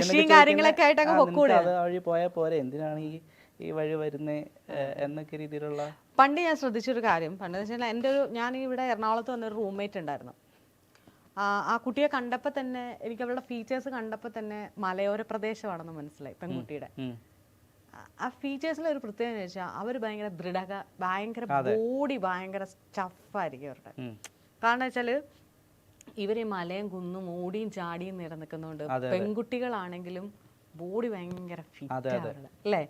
അത് വഴി പോയാൽ പോരെ, എന്തിനാണ് ഈ വഴി വരുന്നേ എന്നൊക്കെ രീതിയിലുള്ള. പണ്ട് ഞാൻ ശ്രദ്ധിച്ചൊരു കാര്യം, പണ്ടെന്ന് വെച്ചാൽ ഞാൻ ഇവിടെ എറണാകുളത്ത് വന്നൊരു റൂംമേറ്റ് ഉണ്ടായിരുന്നു. ആ കുട്ടിയെ കണ്ടപ്പോൾ തന്നെ എനിക്ക് അവളുടെ ഫീച്ചേഴ്സ് കണ്ടപ്പോൾ തന്നെ മലയോര പ്രദേശമാണെന്ന് മനസ്സിലായി. പെൺകുട്ടിയുടെ ആ ഫീച്ചേഴ്സിലെ ഒരു പ്രത്യേകത എന്ന് വെച്ചാൽ അവർ ഭയങ്കര ഭയങ്കര ബോഡി ഭയങ്കര സ്റ്റഫായിരിക്കും അവരുടെ. കാരണം വെച്ചാൽ ഇവർ ഈ മലയും കുന്നും ഓടിയും ചാടിയും നിലനിൽക്കുന്നതുകൊണ്ട് പെൺകുട്ടികളാണെങ്കിലും ബോഡി ഭയങ്കര ഫിറ്റാണ് അല്ലേ?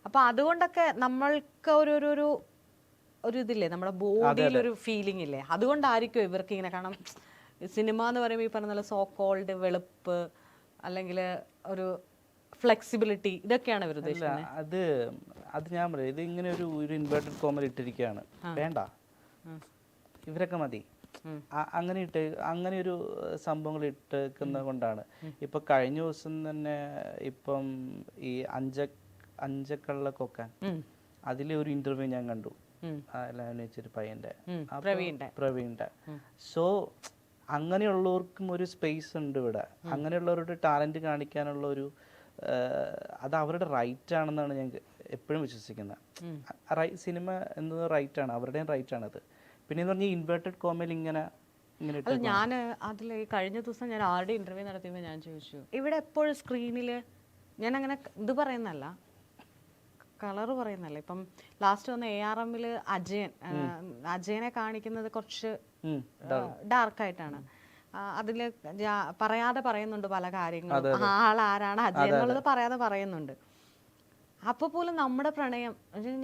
അപ്പൊ അതുകൊണ്ടൊക്കെ നമ്മൾക്ക് ഒരു ഇതില്ലേ, നമ്മുടെ ബോഡിയിൽ ഒരു ഫീലിംഗ് ഇല്ലേ, അതുകൊണ്ടായിരിക്കും ഇവർക്ക് ഇങ്ങനെ. കാരണം സിനിമ എന്ന് പറയുമ്പോൾ ഈ പറഞ്ഞ സോ കോൾഡ് വെളുപ്പ് അല്ലെങ്കിൽ ഒരു ഫ്ലെക്സിബിലിറ്റി, ഇതൊക്കെയാണ് ഇവർ ഉദ്ദേശിക്കുന്നത്. അത് ഞാൻ പറയാം, ഇത് ഇങ്ങനെ ഒരു ഇൻവേർട്ടഡ് കോമൽ ഇട്ടിരിക്കുകയാണ്, വേണ്ട ഇവരൊക്കെ മതി, അങ്ങനെ ഒരു സംഭവങ്ങൾ ഇട്ടേക്കുന്നത് കൊണ്ടാണ്. ഇപ്പൊ കഴിഞ്ഞ ദിവസം തന്നെ ഇപ്പം ഈ അഞ്ചക്കള്ളക്കൊക്കാൻ അതിലെ ഒരു ഇന്റർവ്യൂ ഞാൻ കണ്ടു, വെച്ചൊരു പയ്യന്റെ, പ്രവീണിന്റെ. സോ അങ്ങനെയുള്ളവർക്കും ഒരു സ്പേസ് ഉണ്ട് ഇവിടെ. അങ്ങനെയുള്ളവരുടെ ടാലന്റ് കാണിക്കാനുള്ള ഒരു അത് അവരുടെ റൈറ്റ് ആണെന്നാണ് ഞാൻ എപ്പോഴും വിശ്വസിക്കുന്നത്. സിനിമ എന്നത് റൈറ്റ് ആണ്, അവരുടെയും റൈറ്റ് ആണത്. പിന്നെ പറഞ്ഞാൽ ഇൻവേർട്ടഡ് കോമയിൽ ഇങ്ങനെ ഞാൻ അതിൽ കഴിഞ്ഞ ദിവസം ഞാൻ ആരുടെ ഇന്റർവ്യൂ നടത്തിയപ്പോൾ ഞാൻ ചോദിച്ചു, ഇവിടെ എപ്പോഴും സ്ക്രീനിൽ ഞാൻ അങ്ങനെ ഇത് പറയുന്നല്ല, കളറ് പറയുന്നല്ല. ഇപ്പം ലാസ്റ്റ് വന്ന ARM അജയനെ കാണിക്കുന്നത് കുറച്ച് ഡാർക്കായിട്ടാണ്. അതില് പറയാതെ പറയുന്നുണ്ട് പല കാര്യങ്ങളും, ആളാരാണ് അജയ് എന്നുള്ളത് പറയാതെ പറയുന്നുണ്ട്. അപ്പൊ പോലും നമ്മുടെ പ്രണയം,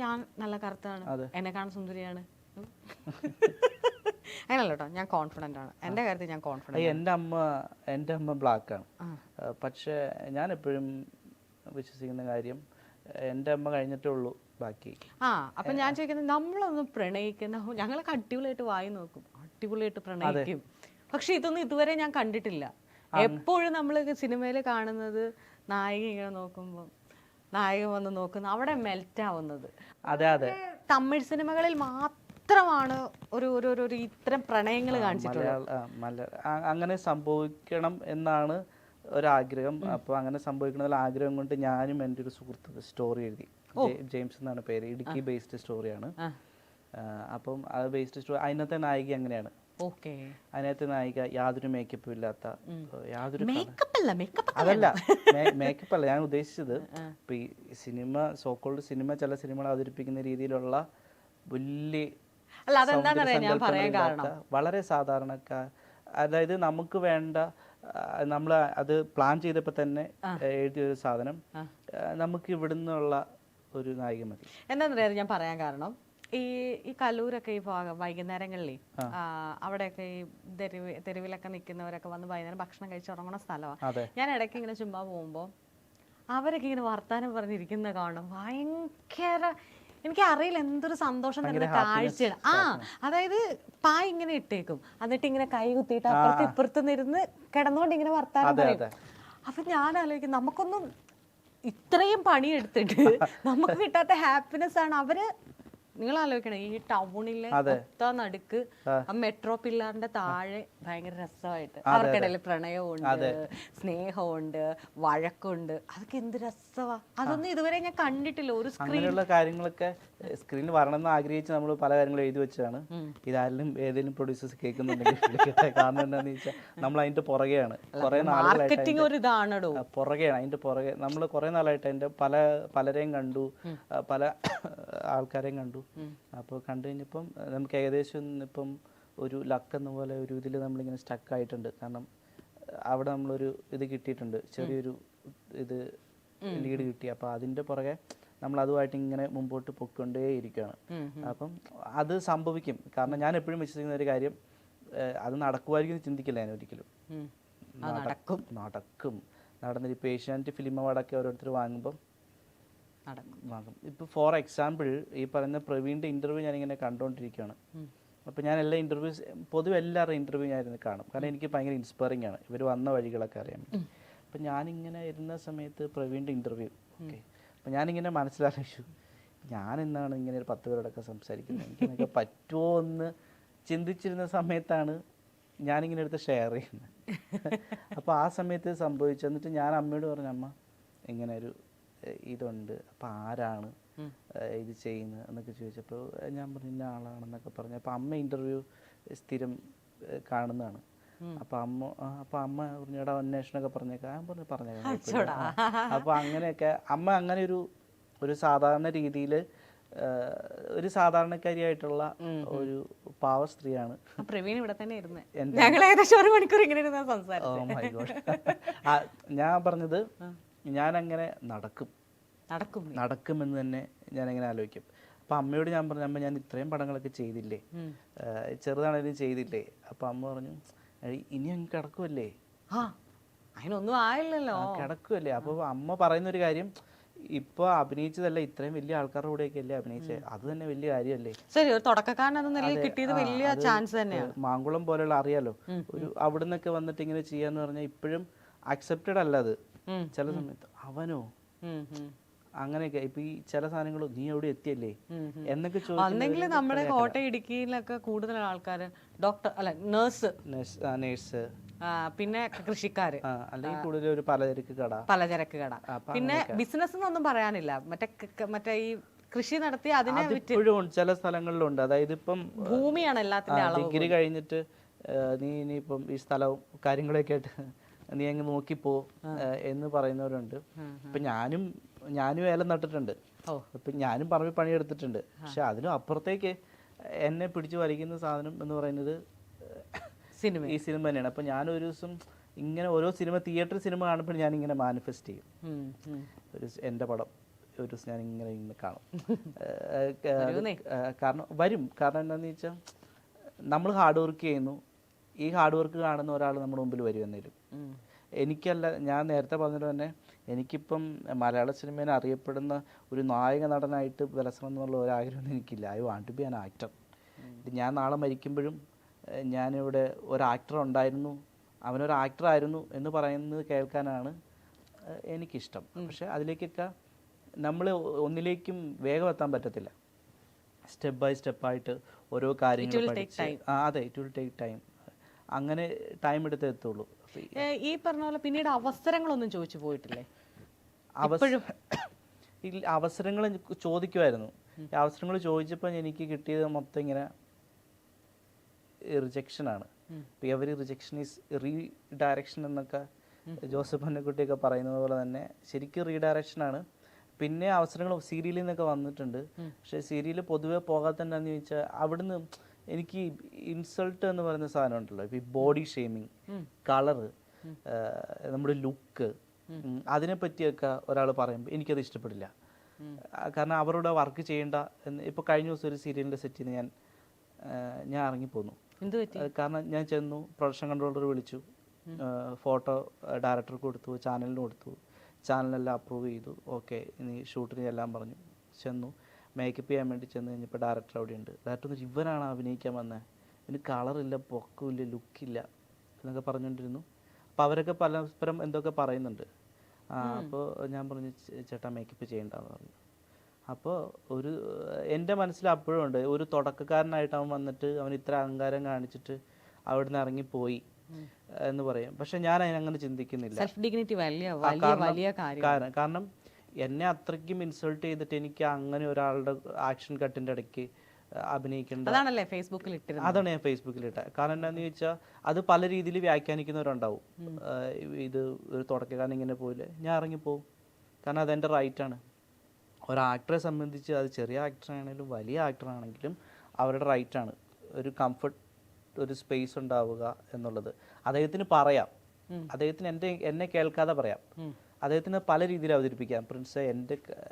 ഞാൻ നല്ല കറുത്താണ്, എന്നെ കാണാൻ സുന്ദരിയാണ്, അങ്ങനല്ല കേട്ടോ, ഞാൻ കോൺഫിഡന്റ് ആണ്, എന്റെ കാര്യത്തിൽ ഞാൻ കോൺഫിഡന്റ്. എൻ്റെ അമ്മ ബ്ലാക്കാണ്. പക്ഷെ ഞാൻ എപ്പോഴും വിശ്വസിക്കുന്ന കാര്യം എൻ്റെ അമ്മ കഴിഞ്ഞിട്ടേ ഉള്ളൂ ബാക്കി. അപ്പൊ ഞാൻ ചോദിക്കുന്നത്, നമ്മളൊന്ന് പ്രണയിക്കുന്ന, ഞങ്ങളൊക്കെ അടിപൊളിയായിട്ട് വായി നോക്കും, അടിപൊളിയായിട്ട് പ്രണയിക്കും, പക്ഷെ ഇതൊന്നും ഇതുവരെ ഞാൻ കണ്ടിട്ടില്ല. എപ്പോഴും നമ്മൾ സിനിമയിൽ കാണുന്നത് നായിക ഇങ്ങനെ നോക്കുമ്പോൾ നായകൻ വന്ന് നോക്കുന്ന അവിടെ മെൽറ്റ് ആവുന്നത്. തമിഴ് സിനിമകളിൽ മാത്രമാണ് ഒരു ഇത്തരം പ്രണയങ്ങൾ കാണിച്ചിട്ടുള്ളത്. അങ്ങനെ സംഭവിക്കണം എന്നാണ് ഒരാഗ്രഹം. അപ്പോൾ അങ്ങനെ സംഭവിക്കണ ആഗ്രഹം കൊണ്ട് ഞാനും എൻ്റെ ഒരു സുഹൃത്ത് സ്റ്റോറി എഴുതി. ജെയിംസ് എന്നാണ് പേര്. ഇടുക്കി ബേസ്ഡ് സ്റ്റോറിയാണ്. അപ്പം അത് ബേസ്ഡ് സ്റ്റോറി. അതിനകത്തെ നായിക അങ്ങനെയാണ്. അതിനകത്ത് നായിക യാതൊരു മേക്കപ്പും ഇല്ലാത്ത, യാതൊരു അതല്ല മേക്കപ്പ് അല്ല ഞാൻ ഉദ്ദേശിച്ചത്. ഇപ്പൊ ഈ സിനിമ, സോക്കോൾഡ് സിനിമ, ചില സിനിമകൾ അവതരിപ്പിക്കുന്ന രീതിയിലുള്ള വലിയ വളരെ സാധാരണക്കാർ, അതായത് നമുക്ക് വേണ്ട, നമ്മൾ അത് പ്ലാൻ ചെയ്തപ്പോൾ തന്നെ എഴുതിയൊരു സാധനം, നമുക്ക് ഇവിടുന്നുള്ള ഒരു നായിക മതി. എന്താണെന്നറിയാതെ ഞാൻ പറയാൻ കാരണം, ഈ കല്ലൂരൊക്കെ ഈ ഭാഗം വൈകുന്നേരങ്ങളിലേ അവിടെയൊക്കെ ഈ തെരുവിലൊക്കെ നിൽക്കുന്നവരൊക്കെ വന്ന് വൈകുന്നേരം ഭക്ഷണം കഴിച്ച് ഉറങ്ങുന്ന സ്ഥലമാണ്. ഞാൻ ഇടയ്ക്ക് ഇങ്ങനെ ചുമ്മാ പോകുമ്പോൾ അവരൊക്കെ ഇങ്ങനെ വർത്താനം പറഞ്ഞിരിക്കുന്ന കാണും. ഭയങ്കര, എനിക്ക് അറിയില്ല, എന്തൊരു സന്തോഷം തന്നെ കാഴ്ചയാണ്. അതായത് പായ ഇങ്ങനെ ഇട്ടേക്കും, എന്നിട്ട് ഇങ്ങനെ കൈ കുത്തിയിട്ട് അപ്പുറത്ത് ഇപ്പുറത്ത് നിന്നിരുന്ന് കിടന്നുകൊണ്ട് ഇങ്ങനെ വർത്താനം പറയും. അപ്പൊ ഞാൻ ആലോചിക്കും, നമുക്കൊന്നും ഇത്രയും പണിയെടുത്തിട്ട് നമുക്ക് കിട്ടാത്ത ഹാപ്പിനെസ് ആണ് അവര്. നിങ്ങൾ ആലോചിക്കണം, ഈ ടൗണിലെ നടുക്ക് മെട്രോ പില്ലറിന്റെ താഴെ ഭയങ്കര രസമായിട്ട് അവർക്കിടയിൽ പ്രണയമുണ്ട്, സ്നേഹമുണ്ട്, വഴക്കുണ്ട്, അതൊക്കെ എന്ത് രസമാ. അതൊന്നും ഇതുവരെ ഞാൻ കണ്ടിട്ടില്ല ഒരു സ്ക്രീനിലുള്ള കാര്യങ്ങളൊക്കെ. സ്ക്രീനിൽ വരണമെന്ന് ആഗ്രഹിച്ച് നമ്മൾ പല കാര്യങ്ങളും എഴുതി വെച്ചതാണ്. ഇതായാലും ഏതെങ്കിലും പ്രൊഡ്യൂസേഴ്സ് കേൾക്കുന്നുണ്ടെങ്കിൽ കാരണം എന്താണെന്ന് വെച്ചാൽ നമ്മൾ അതിന്റെ പുറകെയാണ്, കുറെ മാർക്കറ്റിംഗ് ഒരു ഇതാണോ പുറകെയാണ്, അതിന്റെ പുറകെ നമ്മൾ കുറെ നാളായിട്ട് അതിന്റെ പലരെയും കണ്ടു, പല ആൾക്കാരെയും കണ്ടു. അപ്പോൾ കണ്ടു കഴിഞ്ഞപ്പം നമുക്ക് ഏകദേശം ഇപ്പം ഒരു ലക്ക് എന്ന പോലെ ഒരു ഇതിൽ നമ്മളിങ്ങനെ സ്റ്റക്ക് ആയിട്ടുണ്ട്. കാരണം അവിടെ നമ്മളൊരു ഇത് കിട്ടിയിട്ടുണ്ട്, ചെറിയൊരു ഇത് ലീഡ് കിട്ടി. അപ്പോൾ അതിൻ്റെ പുറകെ നമ്മൾ അതുമായിട്ട് ഇങ്ങനെ മുമ്പോട്ട് പൊയ്ക്കൊണ്ടേ ഇരിക്കുകയാണ്. അപ്പം അത് സംഭവിക്കും. കാരണം ഞാൻ എപ്പോഴും വിശ്വസിക്കുന്ന ഒരു കാര്യം, അത് നടക്കുമായിരിക്കും ചിന്തിക്കില്ല ഞാൻ ഒരിക്കലും. നടക്കും. നടന്നിട്ട് ഇപ്പോൾ ഏഷ്യാനെറ്റ് ഫിലിം അവാർഡൊക്കെ ഓരോരുത്തർ വാങ്ങുമ്പം വാങ്ങും. ഇപ്പോൾ ഫോർ എക്സാമ്പിൾ ഈ പറയുന്ന പ്രവീണിൻ്റെ ഇൻ്റർവ്യൂ ഞാനിങ്ങനെ കണ്ടുകൊണ്ടിരിക്കുകയാണ്. അപ്പോൾ ഞാൻ എല്ലാ ഇൻ്റർവ്യൂസ്, പൊതുവെ എല്ലാവരുടെ ഇൻ്റർവ്യൂ ഞാനിരുന്ന് കാണും. കാരണം എനിക്ക് ഭയങ്കര ഇൻസ്പയറിംഗ് ആണ് ഇവർ വന്ന വഴികളൊക്കെ അറിയാൻ പറ്റും. അപ്പം ഞാനിങ്ങനെ ഇരുന്ന സമയത്ത് പ്രവീണിൻ്റെ ഇൻ്റർവ്യൂ, ഓക്കെ, അപ്പോൾ ഞാനിങ്ങനെ മനസ്സിലാലോചിച്ചു, ഞാൻ എന്നാണ് ഇങ്ങനെ ഒരു 10 പേരോടൊക്കെ സംസാരിക്കുന്നത്, എനിക്കെന്നൊക്കെ പറ്റുമോ എന്ന് ചിന്തിച്ചിരുന്ന സമയത്താണ് ഞാനിങ്ങനെ എടുത്ത് ഷെയർ ചെയ്യുന്നത്. അപ്പോൾ ആ സമയത്ത് സംഭവിച്ചു. എന്നിട്ട് ഞാൻ അമ്മയോട് പറഞ്ഞു, അമ്മ ഇങ്ങനെ ഒരു ഇതുണ്ട്, അപ്പോൾ ആരാണ് ഇത് ചെയ്യുന്നത് എന്നൊക്കെ ചോദിച്ചപ്പോൾ ഞാൻ പറഞ്ഞു ഇന്ന ആളാണെന്നൊക്കെ പറഞ്ഞു. അപ്പോൾ അമ്മ ഇൻ്റർവ്യൂ സ്ഥിരം കാണുന്നതാണ്. അപ്പോൾ അമ്മ പറഞ്ഞു എടാ അന്വേഷണമൊക്കെ പറഞ്ഞേക്കാം. ഞാൻ പറഞ്ഞേക്കാം. അപ്പോൾ അങ്ങനെയൊക്കെ അമ്മ അങ്ങനെ ഒരു സാധാരണ രീതിയിൽ ഒരു സാധാരണക്കാരിയായിട്ടുള്ള ഒരു പാവ സ്ത്രീയാണ്. പ്രവീൺ ഇവിടെ തന്നെ ഇരുന്ന് ഞങ്ങൾ ഏകദേശം 1 മണിക്കൂർ ഇങ്ങനെ ഇരുന്ന് സംസാരിച്ചു. ഞാൻ പറഞ്ഞത് ഞാനങ്ങനെ നടക്കുമെന്ന് തന്നെ ഞാനങ്ങനെ ആലോചിക്കും. അപ്പം അമ്മയോട് ഞാൻ പറഞ്ഞു, അമ്മ ഞാൻ ഇത്രയും പടങ്ങളൊക്കെ ചെയ്തില്ലേ, ചെറുതാണെങ്കിലും ചെയ്തില്ലേ. അപ്പം അമ്മ പറഞ്ഞു ഇനി അങ്ങ് കിടക്കുമല്ലേ, അതിനൊന്നും ആയില്ലല്ലോ, കിടക്കുമല്ലേ. അപ്പോൾ അമ്മ പറയുന്നൊരു കാര്യം, ഇപ്പൊ അഭിനയിച്ചതല്ല, ഇത്രയും വലിയ ആൾക്കാരുടെ കൂടെയൊക്കെ അല്ലേ അഭിനയിച്ചത്, അത് തന്നെ വലിയ കാര്യമല്ലേ. ശരി, ഒരു തുടക്കക്കാരനെന്ന കിട്ടിയത് വലിയ ചാൻസ് തന്നെയാണ്. മാങ്കുളം പോലെയുള്ള അറിയാലോ, ഒരു അവിടെ നിന്നൊക്കെ വന്നിട്ട് ഇങ്ങനെ ചെയ്യാന്ന് പറഞ്ഞാൽ ഇപ്പോഴും അക്സെപ്റ്റഡ് അല്ല അത്. ചില സമയത്ത് അവനോ അങ്ങനെയൊക്കെ ഇപ്പൊ ഈ ചില സാധനങ്ങൾ നീ എവിടെ എത്തിയല്ലേ എന്നൊക്കെ ചോദിക്കുന്നെങ്കിൽ നമ്മുടെ കോട്ടയം ഇടുക്കിയിലൊക്കെ കൂടുതൽ ആൾക്കാർ ഡോക്ടർ അല്ല നേഴ്സ്, പിന്നെ കൃഷിക്കാര്, അല്ലെങ്കിൽ കൂടുതൽ ഒരു പലചരക്ക് കട, പിന്നെ ബിസിനസ് എന്നൊന്നും പറയാനില്ല, മറ്റേ ഈ കൃഷി നടത്തി അതിനെ ഇപ്പോഴും ചില സ്ഥലങ്ങളിലുണ്ട്. അതായത് ഇപ്പം ഭൂമിയാണ് എല്ലാത്തിന്റെ അളവ്. ഡിഗ്രി കഴിഞ്ഞിട്ട് നീ ഇനിയിപ്പം ഈ സ്ഥലവും കാര്യങ്ങളൊക്കെ ആയിട്ട് നീ അങ്ങ് നോക്കിപ്പോ എന്ന് പറയുന്നവരുണ്ട്. ഇപ്പൊ ഞാനും ഏലം നട്ടിട്ടുണ്ട്, ഇപ്പൊ ഞാനും പറമ്പിൽ പണിയെടുത്തിട്ടുണ്ട്. പക്ഷെ അതിനും അപ്പുറത്തേക്ക് എന്നെ പിടിച്ചു വലിക്കുന്ന സാധനം എന്ന് പറയുന്നത് സിനിമ ഈ സിനിമ തന്നെയാണ്. അപ്പോൾ ഞാനൊരു ദിവസം ഇങ്ങനെ ഓരോ തിയേറ്റർ സിനിമ കാണുമ്പോൾ ഞാനിങ്ങനെ മാനിഫെസ്റ്റ് ചെയ്യും, എൻ്റെ പടം ഒരു ദിവസം ഞാൻ ഇങ്ങനെ കാണും. കാരണം എന്താണെന്ന് വെച്ചാൽ നമ്മൾ ഹാർഡ് വർക്ക് ചെയ്യുന്നു, ഈ ഹാർഡ് വർക്ക് കാണുന്ന ഒരാൾ നമ്മുടെ മുമ്പിൽ വരും എന്നേലും. എനിക്കല്ല, ഞാൻ നേരത്തെ പറഞ്ഞത് തന്നെ, എനിക്കിപ്പം മലയാള സിനിമയിൽ അറിയപ്പെടുന്ന ഒരു നായക നടനായിട്ട് വിലസണം എന്നുള്ള ഒരാഗ്രഹമൊന്നും എനിക്കില്ല. I want to be an actor. ഞാൻ നാളെ മരിക്കുമ്പോഴും ഞാനിവിടെ ഒരു ആക്ടർ ഉണ്ടായിരുന്നു, അവനൊരു ആക്ടറായിരുന്നു എന്ന് പറയുന്നത് കേൾക്കാനാണ് എനിക്കിഷ്ടം. പക്ഷെ അതിലേക്കൊക്കെ നമ്മൾ ഒന്നിലേക്കും വേഗം എത്താൻ പറ്റത്തില്ല. സ്റ്റെപ്പ് ബൈ സ്റ്റെപ്പായിട്ട് ഓരോ കാര്യങ്ങൾ പഠിച്ച്, അതെ, ഇറ്റ് വിൽ ടേക്ക് ടൈം. അങ്ങനെ ടൈം എടുത്തേ എത്തുള്ളൂ. ഈ പറഞ്ഞ പോലെ പിന്നീട് അവസരങ്ങളൊന്നും ചോദിച്ചു പോയിട്ടില്ലേ? അവസരങ്ങൾ ചോദിക്കുമായിരുന്നു. അവസരങ്ങൾ ചോദിച്ചപ്പോൾ എനിക്ക് കിട്ടിയത് മൊത്തം ഇങ്ങനെ റിജക്ഷനാണ്. എവരി റിജക്ഷൻ ഈസ് റീഡയറക്ഷൻ എന്നൊക്കെ ജോസഫ് അന്നക്കുട്ടിയൊക്കെ പറയുന്നത് പോലെ തന്നെ ശരിക്കും റീഡയറക്ഷനാണ്. പിന്നെ അവസരങ്ങൾ സീരിയലിൽ നിന്നൊക്കെ വന്നിട്ടുണ്ട്. പക്ഷേ സീരിയൽ പൊതുവെ പോകാത്തതെന്താണെന്ന് ചോദിച്ചാൽ അവിടുന്ന് എനിക്ക് ഇൻസൾട്ട് എന്ന് പറയുന്ന സാധനം ഉണ്ടല്ലോ, ഇപ്പോൾ ഈ ബോഡി ഷെയ്മിങ്, കളറ്, നമ്മുടെ ലുക്ക്, അതിനെ പറ്റിയൊക്കെ ഒരാൾ പറയുമ്പോൾ എനിക്കത് ഇഷ്ടപ്പെടില്ല. കാരണം അവരുടെ വർക്ക് ചെയ്യേണ്ട എന്ന്. ഇപ്പോൾ കഴിഞ്ഞ ദിവസം ഒരു സീരിയലിൻ്റെ സെറ്റിൽ നിന്ന് ഞാൻ ഇറങ്ങിപ്പോന്നു. കാരണം ഞാൻ ചെന്നു, പ്രൊഡക്ഷൻ കൺട്രോളർ വിളിച്ചു, ഫോട്ടോ ഡയറക്ടർക്ക് കൊടുത്തു, ചാനലിന് കൊടുത്തു, ചാനലെല്ലാം അപ്രൂവ് ചെയ്തു, ഓക്കെ ഇനി ഷൂട്ടിന് എല്ലാം പറഞ്ഞു. ചെന്നു മേക്കപ്പ് ചെയ്യാൻ വേണ്ടി ചെന്ന് കഴിഞ്ഞപ്പോൾ ഡയറക്ടർ അവിടെ ഉണ്ട്. ഡയറക്ടർ എന്ന് വെച്ചാൽ ഇവനാണ് അഭിനയിക്കാൻ വന്നത്, ഇതിന് കളറില്ല, പൊക്കമില്ല, ലുക്കില്ല എന്നൊക്കെ പറഞ്ഞുകൊണ്ടിരുന്നു. അപ്പോൾ അവരൊക്കെ പരസ്പരം എന്തൊക്കെ പറയുന്നുണ്ട്. അപ്പോൾ ഞാൻ പറഞ്ഞു, ചേട്ടാ മേക്കപ്പ് ചെയ്യേണ്ടെന്ന് പറഞ്ഞു. അപ്പോൾ എൻ്റെ മനസ്സിൽ അപ്പോഴും ഉണ്ട്, ഒരു തുടക്കക്കാരനായിട്ട് അവൻ വന്നിട്ട് അവൻ ഇത്ര അഹങ്കാരം കാണിച്ചിട്ട് അവിടുന്ന് ഇറങ്ങിപ്പോയി എന്ന് പറയും. പക്ഷെ ഞാൻ അതിനങ്ങനെ ചിന്തിക്കുന്നില്ല. കാരണം എന്നെ അത്രയ്ക്കും ഇൻസൾട്ട് ചെയ്തിട്ട് എനിക്ക് അങ്ങനെ ഒരാളുടെ ആക്ഷൻ കട്ടിൻ്റെ ഇടയ്ക്ക് അഭിനയിക്കേണ്ട, അതാണ് ഞാൻ ഫേസ്ബുക്കിൽ ഇട്ടത്. കാരണം എന്താണെന്ന് ചോദിച്ചാൽ അത് പല രീതിയിൽ വ്യാഖ്യാനിക്കുന്നവരുണ്ടാവും. ഇത് ഒരു തുടക്കക്കാരൻ ഇങ്ങനെ പോലെ ഞാൻ ഇറങ്ങിപ്പോവും, കാരണം അതെൻ്റെ റൈറ്റാണ്. ഒരാക്ടറെ സംബന്ധിച്ച് അത് ചെറിയ ആക്ടറാണെങ്കിലും വലിയ ആക്ടറാണെങ്കിലും അവരുടെ റൈറ്റാണ് ഒരു കംഫർട്ട്, ഒരു സ്പേസ് ഉണ്ടാവുക എന്നുള്ളത്. അദ്ദേഹത്തിന് പറയാം, അദ്ദേഹത്തിന് എന്നെ കേൾക്കാതെ പറയാം, അദ്ദേഹത്തിന് പല രീതിയിൽ അവതരിപ്പിക്കാം. പ്രിൻസ്,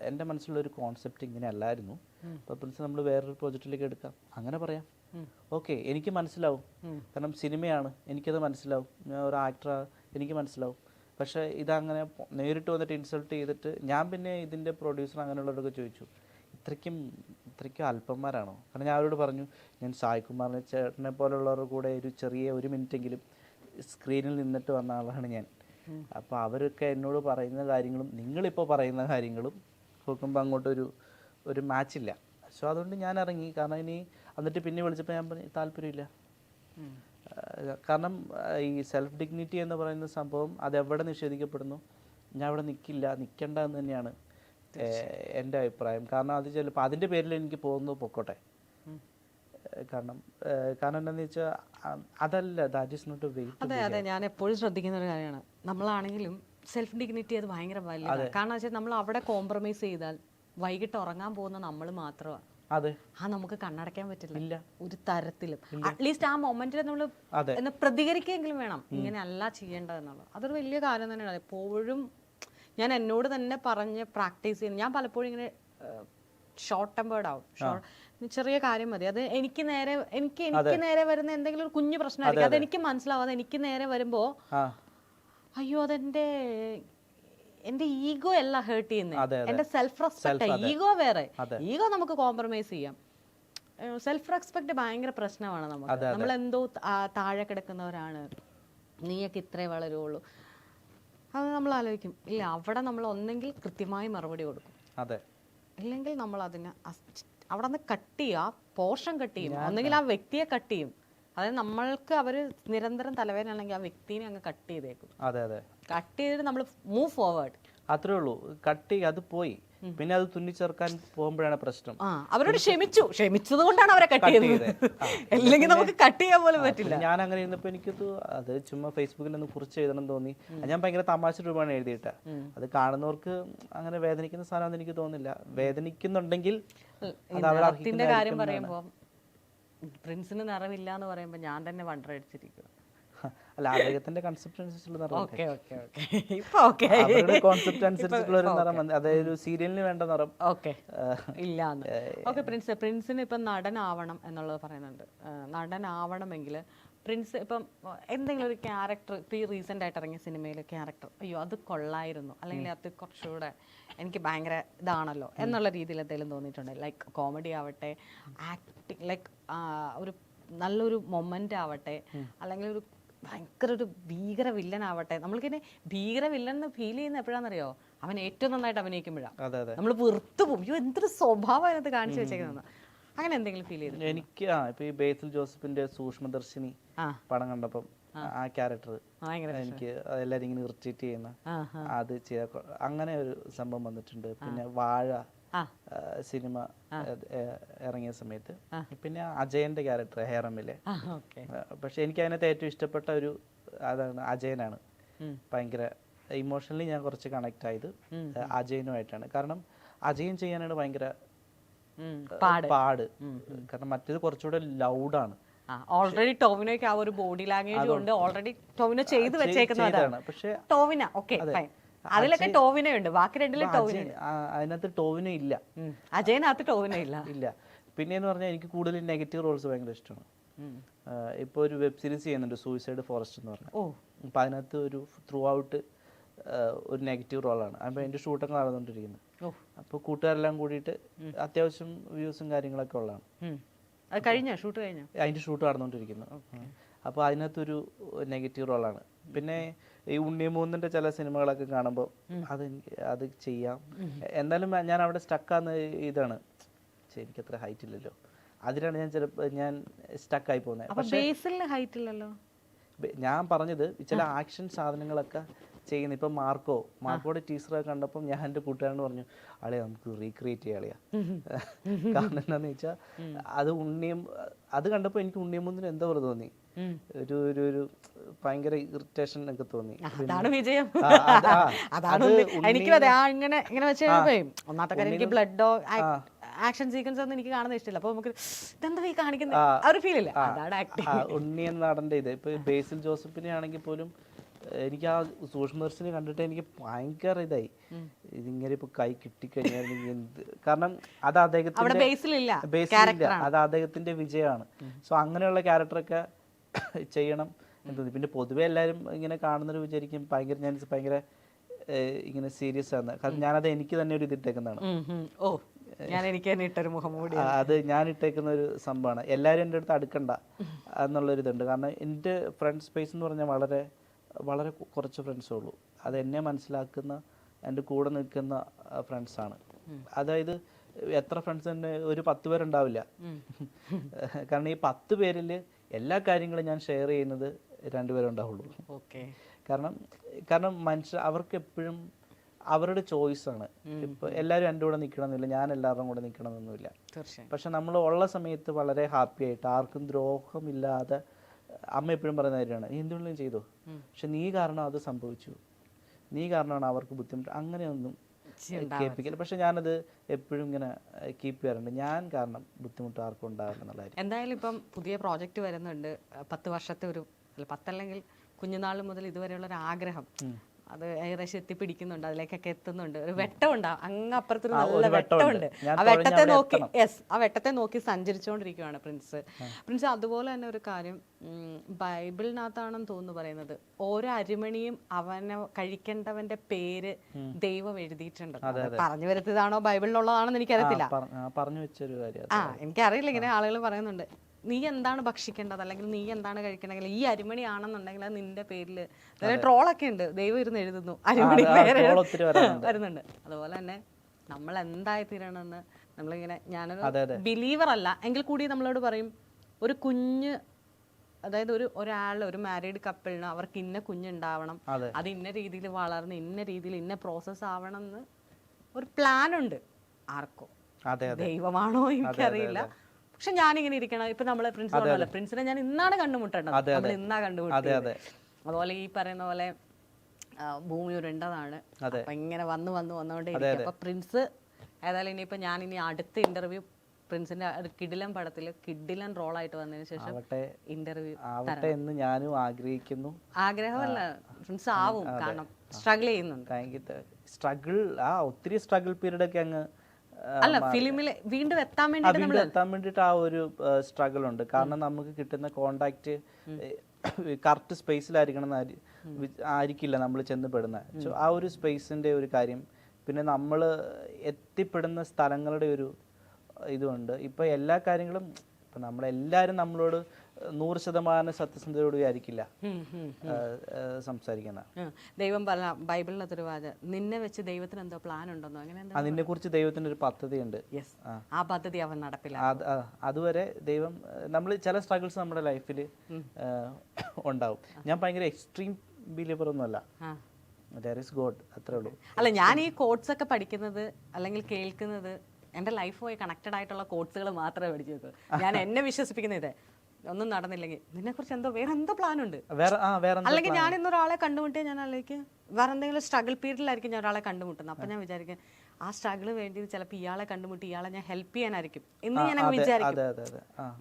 എൻ്റെ മനസ്സിലുള്ളൊരു കോൺസെപ്റ്റ് ഇങ്ങനെ അല്ലായിരുന്നു, അപ്പോൾ പ്രിൻസ് നമ്മൾ വേറൊരു പ്രോജക്റ്റിലേക്ക് എടുക്കാം, അങ്ങനെ പറയാം. ഓക്കെ, എനിക്ക് മനസ്സിലാവും, കാരണം സിനിമയാണ്, എനിക്കത് മനസ്സിലാവും, ഞാൻ ഒരു ആക്ടറാണ്, എനിക്ക് മനസ്സിലാവും. പക്ഷേ ഇതങ്ങനെ നേരിട്ട് വന്നിട്ട് ഇൻസൾട്ട് ചെയ്തിട്ട് ഞാൻ പിന്നെ ഇതിൻ്റെ പ്രൊഡ്യൂസർ അങ്ങനെയുള്ളവരൊക്കെ ചോദിച്ചു, ഇത്രയ്ക്കും അല്പന്മാരാണോ? കാരണം ഞാൻ അവരോട് പറഞ്ഞു, ഞാൻ സായ്കുമാറിനെ ചേട്ടനെ പോലുള്ളവരുടെ കൂടെ ഒരു മിനിറ്റെങ്കിലും സ്ക്രീനിൽ നിന്നിട്ട് വന്ന ആളാണ് ഞാൻ. അപ്പോൾ അവരൊക്കെ എന്നോട് പറയുന്ന കാര്യങ്ങളും നിങ്ങളിപ്പോൾ പറയുന്ന കാര്യങ്ങളും നോക്കുമ്പോൾ അങ്ങോട്ടൊരു മാച്ചില്ല. സോ അതുകൊണ്ട് ഞാൻ ഇറങ്ങി. കാരണം എന്നിട്ട് പിന്നെ വിളിച്ചപ്പോൾ ഞാൻ പറഞ്ഞു താല്പര്യമില്ല. കാരണം ഈ സെൽഫ് ഡിഗ്നിറ്റി എന്ന് പറയുന്ന സംഭവം അതെവിടെ നിഷേധിക്കപ്പെടുന്നു, ഞാൻ അവിടെ നിൽക്കേണ്ട എന്ന് തന്നെയാണ് എൻ്റെ അഭിപ്രായം. കാരണം അത് ചിലപ്പോൾ അതിൻ്റെ പേരിൽ എനിക്ക് പൊക്കോട്ടെ. കാരണം എന്താണെന്ന് വെച്ചാൽ അതല്ല, that is not a way. അതെ, ഞാൻ എപ്പോഴും ശ്രദ്ധിക്കുന്ന ഒരു കാര്യമാണ്. നമ്മളാണെങ്കിലും സെൽഫ് ഡിഗ്നിറ്റി അത് ഭയങ്കര വലിയ. കാരണം വെച്ചാൽ നമ്മൾ അവിടെ കോംപ്രമൈസ് ചെയ്താൽ വൈകിട്ട് ഉറങ്ങാൻ പോകുന്ന നമ്മൾ മാത്രമാണ്. അതെ, നമുക്ക് കണ്ണടയ്ക്കാൻ പറ്റില്ല ഒരു തരത്തിലും. അറ്റ്ലീസ്റ്റ് ആ മൊമെന്റിൽ നമ്മൾ പ്രതികരിക്കെങ്കിലും വേണം, ഇങ്ങനെ അല്ല ചെയ്യേണ്ടതെന്നുള്ളത്. അതൊരു വലിയ കാര്യം തന്നെയാണ്. എപ്പോഴും ഞാൻ എന്നോട് തന്നെ പറഞ്ഞ് പ്രാക്ടീസ് ചെയ്യുന്നു. ഞാൻ പലപ്പോഴും ഇങ്ങനെ ഷോർട്ട് ടെമ്പേർഡ് ആവും. ചെറിയ കാര്യം മതി, അത് എനിക്ക് നേരെ വരുന്ന എന്തെങ്കിലും ഒരു കുഞ്ഞു പ്രശ്നമായിരിക്കും, അതെനിക്ക് മനസ്സിലാവാതെ എനിക്ക് നേരെ വരുമ്പോ അയ്യോ എന്റെ ഈഗോ അല്ല ഹേർട്ട് ചെയ്യുന്നത്, എന്റെ സെൽഫ് റെസ്പെക്ട്. ഈഗോ വേറെ, ഈഗോ നമുക്ക് കോംപ്രമൈസ് ചെയ്യാം. സെൽഫ് റെസ്പെക്ട് ഭയങ്കര പ്രശ്നമാണ് നമുക്ക്. നമ്മളെന്തോ താഴെ കിടക്കുന്നവരാണ്, നീയൊക്കെ ഇത്രേ വളരുള്ളൂ. അത് നമ്മൾ ആലോചിക്കും, ഇല്ല അവിടെ നമ്മൾ ഒന്നെങ്കിൽ കൃത്യമായി മറുപടി കൊടുക്കും, ഇല്ലെങ്കിൽ നമ്മൾ അതിനെ അവിടെ നിന്ന് കട്ട് ചെയ്യും, ആ പോർഷൻ കട്ട് ചെയ്യും, ഒന്നെങ്കിൽ ആ വ്യക്തിയെ കട്ട് ചെയ്യും. അതായത് നമ്മൾക്ക് അവർ നിരന്തരം തലവേദനയാണെങ്കിൽ ആ വ്യക്തിനെ അങ്ങ് കട്ട് ചെയ്തേക്കും. കട്ട് ചെയ്തിട്ട് നമ്മൾ മൂവ് ഫോർവേഡ്. അത്രേ ഉള്ളൂ. കട്ട് ചെയ്യും, അത് പോയി. പിന്നെ അത് തുന്നിച്ചേർക്കാൻ പോകുമ്പോഴാണ് പ്രശ്നം. അവരോട് ക്ഷമിച്ചത് കൊണ്ടാണ് അവരെ കട്ട് ചെയ്തത്, അല്ലെങ്കിൽ നമുക്ക് കട്ട് ചെയ്യാൻ പോലും പറ്റില്ല. ഞാൻ അങ്ങനെ ഇരുന്നപ്പോൾ എനിക്കത് അത് ചുമ്മാ ഫേസ്ബുക്കിൽ ഒന്ന് കുറിച്ച് എഴുതണം തോന്നി. ഞാൻ ഭയങ്കര തമാശ രൂപമാണ് എഴുതിയിട്ട്. അത് കാണുന്നവർക്ക് അങ്ങനെ വേദനിക്കുന്ന സാധനമാണെന്ന് എനിക്ക് തോന്നുന്നില്ല. വേദനിക്കുന്നുണ്ടെങ്കിൽ കാര്യം പറയുമ്പോൾ പ്രിൻസിന് നിറവില്ല എന്ന് പറയുമ്പോൾ ഞാൻ തന്നെ വണ്ടർ അടിച്ചിരിക്കും. അല്ല, അദ്ദേഹത്തിന്റെ കൺസെപ്റ്റ് അനുസരിച്ചുള്ള നിറം ഓക്കെ ഓക്കെ ഓക്കെ ഇപ്പൊ ഓക്കെ അവരുടെ കോൺസെപ്റ്റ് അനുസരിച്ചിട്ടുള്ള ഒരു നിറം, അതായത് ഒരു സീരിയലിന് വേണ്ട നിറം. ഓക്കെ ഇല്ലാന്ന്. ഓക്കെ പ്രിൻസിന് ഇപ്പം നടനാവണം എന്നുള്ളത് പറയുന്നുണ്ട്. നടനാവണമെങ്കിൽ പ്രിൻസ് ഇപ്പം എന്തെങ്കിലും ഒരു ക്യാരക്ടർ, ഇപ്പോൾ ഈ റീസെൻ്റ് ആയിട്ട് ഇറങ്ങിയ സിനിമയിൽ ക്യാരക്ടർ അയ്യോ അത് കൊള്ളായിരുന്നു, അല്ലെങ്കിൽ അത് കുറച്ചുകൂടെ എനിക്ക് ഭയങ്കര ഇതാണല്ലോ എന്നുള്ള രീതിയിൽ എന്തെങ്കിലും തോന്നിയിട്ടുണ്ട്? ലൈക്ക് കോമഡി ആവട്ടെ, ആക്ടിങ്, ലൈക്ക് ഒരു നല്ലൊരു മൊമെൻ്റ് ആവട്ടെ, അല്ലെങ്കിൽ ഒരു ഭയങ്കര ഒരു ഭീകര വില്ലൻ ആവട്ടെ. നമ്മൾക്കിനെ ഭീകര വില്ലൻ എന്ന് ഫീൽ ചെയ്യുന്ന എപ്പോഴാണെന്നറിയോ? അവൻ ഏറ്റവും നന്നായിട്ട് അഭിനയിക്കുമ്പോഴാണ് നമ്മൾ വെറുത്തു പോകും, അയ്യോ എന്തൊരു സ്വഭാവം അതിനകത്ത് കാണിച്ചു വെച്ചേക്കുന്നത്. അങ്ങനെ എന്തെങ്കിലും ഫീൽ ചെയ്തു? എനിക്ക് ഇപ്പൊ ഈ ബേസിൽ ജോസഫിന്റെ സൂക്ഷ്മദർശിനി പടം കണ്ടപ്പം ആ ക്യാരക്ടർ എനിക്ക് എല്ലാരും ഇങ്ങനെ ഇറിറ്റേറ്റ് ചെയ്യുന്ന അത് ചെയ്ത അങ്ങനെ ഒരു സംഭവം വന്നിട്ടുണ്ട്. പിന്നെ വാഴ സിനിമ ഇറങ്ങിയ സമയത്ത് പിന്നെ അജയന്റെ ക്യാരക്ടർ ഹേറമിലെ, പക്ഷെ എനിക്ക് അതിനകത്ത് ഏറ്റവും ഇഷ്ടപ്പെട്ട ഒരു അതാണ് അജയനാണ്. ഭയങ്കര ഇമോഷണലി ഞാൻ കുറച്ച് കണക്ട് ആയത് അജയനുമായിട്ടാണ്. കാരണം അജയൻ ചെയ്യാനാണ് ഭയങ്കര പാട്. കാരണം മറ്റേത് കുറച്ചുകൂടെ ലൗഡാണ്. ഓൾറെഡി ടോവിനോയ്ക്ക് ആ ഒരു ബോഡി ലാംഗ്വേജ് കൊണ്ട് ഓൾറെഡി ടോവിനോ ചെയ്ത് വെച്ചേക്കുന്നതാണ്. പക്ഷെ ടോവിന ഓക്കെ അതിലൊക്കെ ടോവിനോ ഉണ്ട്, ബാക്കി രണ്ടിലും ടോവിനോ അതിനകത്ത് ടോവിനോ ഇല്ല, അജയനകത്ത് ടോവിനോ ഇല്ല. പിന്നെന്ന് പറഞ്ഞാൽ എനിക്ക് കൂടുതൽ നെഗറ്റീവ് റോൾസ് ഭയങ്കര ഇഷ്ടമാണ്. ഇപ്പോൾ ഒരു വെബ് സീരീസ് ചെയ്യുന്നുണ്ട് സൂയിസൈഡ് ഫോറസ്റ്റ് എന്ന് പറഞ്ഞാൽ. അപ്പം അതിനകത്ത് ഒരു ത്രൂ ഔട്ട് ഒരു നെഗറ്റീവ് റോളാണ്. അപ്പോൾ അതിൻ്റെ ഷൂട്ടൊക്കെ നടന്നുകൊണ്ടിരിക്കുന്നത്. അപ്പോൾ കൂട്ടുകാരെല്ലാം കൂടിയിട്ട് അത്യാവശ്യം വ്യൂസും കാര്യങ്ങളൊക്കെ ഉള്ളതാണ്. അതിൻ്റെ ഷൂട്ട് നടന്നുകൊണ്ടിരിക്കുന്നു. അപ്പോൾ അതിനകത്തൊരു നെഗറ്റീവ് റോളാണ്. പിന്നെ ഈ ഉണ്ണിമൂന്നിൻ്റെ ചില സിനിമകളൊക്കെ കാണുമ്പോൾ അത് ചെയ്യാം, എന്തായാലും ഞാൻ അവിടെ സ്റ്റക്കാന്ന് ഇതാണ്, എനിക്കത്ര ഹൈറ്റ് ഇല്ലല്ലോ, അതിലാണ് ഞാൻ സ്റ്റക്കായി പോകുന്നത്. പക്ഷേ ഞാൻ പറഞ്ഞത് ചില ആക്ഷൻ സാധനങ്ങളൊക്കെ ചെയ്യുന്നത്. ഇപ്പം മാർക്കോയുടെ ടീച്ചറൊക്കെ കണ്ടപ്പം ഞാൻ എൻ്റെ കൂട്ടുകാരനോട് പറഞ്ഞു, അളിയാ നമുക്ക് റീക്രിയേറ്റ് ചെയ്യാളിയാ. കാരണം എന്താണെന്ന് വെച്ചാൽ അത് കണ്ടപ്പോൾ എനിക്ക് ഉണ്ണിയമ്മൂന്നിന് എന്താ പോലെ തോന്നി, ഒരു ഒരു ഭയങ്കര ഇറിറ്റേഷൻ ഒക്കെ തോന്നി. അതാണ് വിജയം. ഒന്നാമത്തെ കാര്യം എനിക്ക് ബ്ലഡോ ആക്ഷൻ സീക്വൻസ് ഒന്നും എനിക്ക് കാണുന്ന ഇഷ്ടമില്ല. അപ്പൊ നമുക്ക് ഇതെന്താ ഈ കാണിക്കുന്നത് ആ ഒരു ഫീൽ ഇല്ല. ഉണ്ണി എന്ന നടന്റെ ഇത് ഇപ്പൊ ബേസിൽ ജോസഫിനെ ആണെങ്കിൽ പോലും എനിക്ക് ആ സൂക്ഷ്മദർശിനി കണ്ടിട്ട് എനിക്ക് ഭയങ്കര ഇതായി, ഇതിങ്ങനെ ഇപ്പൊ കൈ കിട്ടിക്കഴിഞ്ഞാൽ എന്ത്, കാരണം അത് അദ്ദേഹത്തിന്റെ ബേസിലില്ല, അത് അദ്ദേഹത്തിന്റെ വിജയമാണ്. സോ അങ്ങനെയുള്ള ക്യാരക്ടറൊക്കെ ചെയ്യണം എന്ന് തോന്നി. പിന്നെ പൊതുവെ എല്ലാവരും ഇങ്ങനെ കാണുന്നൊരു വിചാരിക്കും ഭയങ്കര ഇങ്ങനെ സീരിയസ് ആണ്. കാരണം ഞാനത് എനിക്ക് തന്നെ ഒരു ഇതിട്ടേക്കുന്നതാണ്, അത് ഞാൻ ഇട്ടേക്കുന്ന ഒരു സംഭവമാണ്. എല്ലാവരും എൻ്റെ അടുത്ത് അടുക്കണ്ട എന്നുള്ളൊരിതുണ്ട്. കാരണം എൻ്റെ ഫ്രണ്ട് സ്പേസ് എന്ന് പറഞ്ഞാൽ വളരെ വളരെ കുറച്ച് ഫ്രണ്ട്സേ ഉള്ളൂ. അത് എന്നെ മനസ്സിലാക്കുന്ന, എൻ്റെ കൂടെ നിൽക്കുന്ന ഫ്രണ്ട്സാണ്. അതായത് എത്ര ഫ്രണ്ട്സ് തന്നെ ഒരു 10 പേരുണ്ടാവില്ല. കാരണം ഈ 10 പേരിൽ എല്ലാ കാര്യങ്ങളും ഞാൻ ഷെയർ ചെയ്യുന്നത് 2 പേരുണ്ടാവുള്ളൂ. കാരണം അവർക്ക് എപ്പോഴും അവരുടെ ചോയ്സാണ്. ഇപ്പൊ എല്ലാവരും എൻ്റെ കൂടെ നിൽക്കണമെന്നില്ല, ഞാൻ എല്ലാവരുടെയും കൂടെ നിൽക്കണമെന്നൊന്നുമില്ല. പക്ഷെ നമ്മൾ ഉള്ള സമയത്ത് വളരെ ഹാപ്പി ആയിട്ട് ആർക്കും ദ്രോഹമില്ലാതെ, അമ്മ എപ്പോഴും പറയുന്ന കാര്യമാണ്, നീ എന്തുകൊണ്ടും ചെയ്തോ, പക്ഷെ നീ കാരണം അത് സംഭവിച്ചു, നീ കാരണമാണ് അവർക്ക് ബുദ്ധിമുട്ട്, അങ്ങനെയൊന്നും കേൾപ്പിക്കില്ല. പക്ഷെ ഞാനത് എപ്പോഴും ഇങ്ങനെ കീപ്പ് ചെയ്യാറുണ്ട്, ഞാൻ കാരണം ബുദ്ധിമുട്ട് ആർക്കും ഉണ്ടാവില്ല. എന്തായാലും ഇപ്പം പുതിയ പ്രോജക്റ്റ് വരുന്നുണ്ട്, 10 വർഷത്തെ ഒരു 10 അല്ലെങ്കിൽ കുഞ്ഞുനാൾ മുതൽ ഇതുവരെയുള്ള ഒരു ആഗ്രഹം, അത് ഏകദേശം എത്തിപ്പിടിക്കുന്നുണ്ട്, അതിലേക്കൊക്കെ എത്തുന്നുണ്ട്. ഒരു വെട്ടമുണ്ട്, അങ്ങപ്പുറത്തൊരു നല്ല വെട്ടമുണ്ട്. ആ വെട്ടത്തെ നോക്കി സഞ്ചരിച്ചുകൊണ്ടിരിക്കുകയാണ് പ്രിൻസ്. അതുപോലെ തന്നെ ഒരു കാര്യം, ബൈബിളിനകത്താണെന്ന് തോന്നുന്നു പറയുന്നത്, ഓരോ അരിമണിയും അവനെ കഴിക്കേണ്ടവന്റെ പേര് ദൈവം എഴുതിയിട്ടുണ്ട്. പറഞ്ഞു വരുത്തിയതാണോ ബൈബിളിലുള്ളതാണെന്ന് എനിക്കറിയത്തില്ല, എനിക്കറിയില്ല. ഇങ്ങനെ ആളുകൾ പറയുന്നുണ്ട്, നീ എന്താണ് ഭക്ഷിക്കേണ്ടത് അല്ലെങ്കിൽ നീ എന്താണ് കഴിക്കണമെങ്കിൽ ഈ അരിമണി ആണെന്നുണ്ടെങ്കിൽ അത് നിന്റെ പേരിൽ. ട്രോളൊക്കെ ഉണ്ട്, ദൈവം ഇരുന്ന് എഴുതുന്നു, അരിമണി വരുന്നുണ്ട്. അതുപോലെ തന്നെ നമ്മൾ എന്തായി തീരണമെന്ന് നമ്മളിങ്ങനെ, ഞാനൊരു ബിലീവർ അല്ല എങ്കിൽ കൂടി നമ്മളോട് പറയും, ഒരു കുഞ്ഞ്, അതായത് ഒരു മാരീഡ് കപ്പിളിന് അവർക്ക് ഇന്ന കുഞ്ഞുണ്ടാവണം, അത് ഇന്ന രീതിയിൽ വളർന്ന് ഇന്ന രീതിയിൽ ഇന്ന പ്രോസസ്സ് ആവണം എന്ന് ഒരു പ്ലാൻ ഉണ്ട്. ആർക്കോ ദൈവമാണോ എനിക്കറിയില്ല, പക്ഷെ ഞാനിങ്ങനെ ഇരിക്കണം. ഇപ്പൊ നമ്മളെ പ്രിൻസിനെ ഞാൻ ഇന്നാണ് കണ്ടുമുട്ടേണ്ടത്, നമ്മൾ ഇന്നാ കണ്ടുമുട്ടത്. അതുപോലെ ഈ പറയുന്ന പോലെ ഭൂമി ഉരുണ്ടതാണ്, അപ്പൊ ഇങ്ങനെ വന്നുകൊണ്ടേ ഇരിക്കും. അപ്പൊ പ്രിൻസ് ഏതായാലും ഇനിയിപ്പോ ഞാൻ അടുത്ത ഇന്റർവ്യൂ പ്രിൻസിന്റെ കിടിലൻ പടത്തിൽ കിടിലൻ റോളായിട്ട് വന്നതിന് ശേഷം ആവട്ടെ ഇന്റർവ്യൂ ആവട്ടെ എന്ന് ഞാനും ആഗ്രഹിക്കുന്നു. ആഗ്രഹമല്ല, പ്രിൻസ് ആവും. കാരണം സ്ട്രഗിൾ ചെയ്യുന്നുണ്ട്. സ്ട്രഗിൾ ഒത്തിരി സ്ട്രഗിൾ പീരീഡ് ഒക്കെ അങ്ങ് അല്ല, ഫിലിമിൽ വീണ്ടും എത്താൻ വേണ്ടി എത്താൻ വേണ്ടിയിട്ട് ആ ഒരു സ്ട്രഗിൾ ഉണ്ട്. കാരണം നമുക്ക് കിട്ടുന്ന കോണ്ടാക്ട് കറക്റ്റ് സ്പേസിലായിരിക്കണം ആയിരിക്കില്ല നമ്മൾ ചെന്ന് പെടുന്നത്. ആ ഒരു സ്പേസിന്റെ ഒരു കാര്യം, പിന്നെ നമ്മൾ എത്തിപ്പെടുന്ന സ്ഥലങ്ങളുടെ ഒരു ഇതുണ്ട്. ഇപ്പൊ എല്ലാ കാര്യങ്ങളും ഇപ്പൊ നമ്മളെല്ലാവരും നമ്മളോട് 100% സത്യസന്ധതയോട് ആയിരിക്കില്ല സംസാരിക്കുന്നത്. ദൈവം ബൈബിളിനകത്തൊരു വാചകം, നിന്നെ വെച്ച് ദൈവത്തിന് എന്തോ പ്ലാൻ ഉണ്ടെന്നോ, അങ്ങനെ അതിനെ കുറിച്ച് ദൈവത്തിന് ഒരു പദ്ധതിയുണ്ട്. ആ പദ്ധതി അവൻ നടപ്പിലാക്കും. അതുവരെ ദൈവം നമ്മൾ ചില സ്ട്രഗിൾസ് നമ്മുടെ ലൈഫിൽ ഉണ്ടാവും. ഞാൻ ഭയങ്കര എക്സ്ട്രീം ബിലീവർ ഒന്നുമല്ല. There is God, അത്രേ ഉള്ളൂ. അല്ല, ഞാൻ ഈ കോട്സ് ഒക്കെ പഠിക്കുന്നത് അല്ലെങ്കിൽ കേൾക്കുന്നത് എൻ്റെ ലൈഫുമായി കണക്റ്റഡ് ആയിട്ടുള്ള കോട്സുകൾ മാത്രമേ പഠിച്ചു വെക്കൂ. ഞാൻ എന്നെ വിശ്വസിപ്പിക്കുന്ന ഇതേ, ഒന്നും നടന്നില്ലെങ്കിൽ നിന്നെ കുറിച്ച് എന്തോ വേറെ എന്തോ പ്ലാൻ ഉണ്ട്. അല്ലെങ്കിൽ ഞാൻ ഇന്നൊരാളെ കണ്ടുമുട്ടിയാൽ ഞാൻ അല്ലെങ്കിൽ വേറെ എന്തെങ്കിലും സ്ട്രഗിൾ പീരീഡിലായിരിക്കും ഞാൻ ഒരാളെ കണ്ടുമുട്ടുന്നത്. അപ്പം ഞാൻ വിചാരിക്കും ആ സ്ട്രഗിൾ വേണ്ടി ചിലപ്പോൾ ഇയാളെ കണ്ടുമുട്ടി ഇയാളെ ഞാൻ ഹെൽപ്പ് ചെയ്യാനായിരിക്കും എന്ന് ഞാൻ വിചാരിക്കും.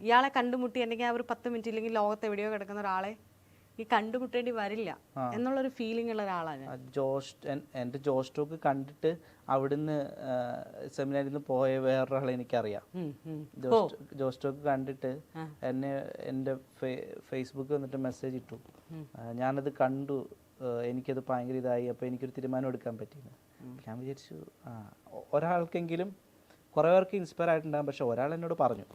ഇയാളെ കണ്ടുമുട്ടി അല്ലെങ്കിൽ ആ ഒരു 10 മിനിറ്റ് ഇല്ലെങ്കിൽ ലോകത്ത് എവിടെയോ കിടക്കുന്ന ഒരാളെ ഈ കണ്ടുമുട്ടേണ്ടി വരില്ല എന്നുള്ളൊരു ഫീലിംഗ് ഉള്ള ഒരാളാണ് എൻ്റെ ജോഷ് ടോക്ക് കണ്ടിട്ട് അവിടുന്ന് സെമിനാരിൽ നിന്ന് പോയ വേറൊരാളെ എനിക്കറിയാം. ജോഷ് ടോക്ക് കണ്ടിട്ട് എന്നെ എൻ്റെ ഫേസ്ബുക്ക് വന്നിട്ട് മെസ്സേജ് ഇട്ടു. ഞാനത് കണ്ടു, എനിക്കത് ഭയങ്കര ഇതായി. അപ്പോൾ എനിക്കൊരു തീരുമാനം എടുക്കാൻ പറ്റിയില്ല. ഞാൻ വിചാരിച്ചു ഒരാൾക്കെങ്കിലും കുറെ പേർക്ക് ഇൻസ്പയർ ആയിട്ടുണ്ടാകും, പക്ഷെ ഒരാൾ എന്നോട് പറഞ്ഞു.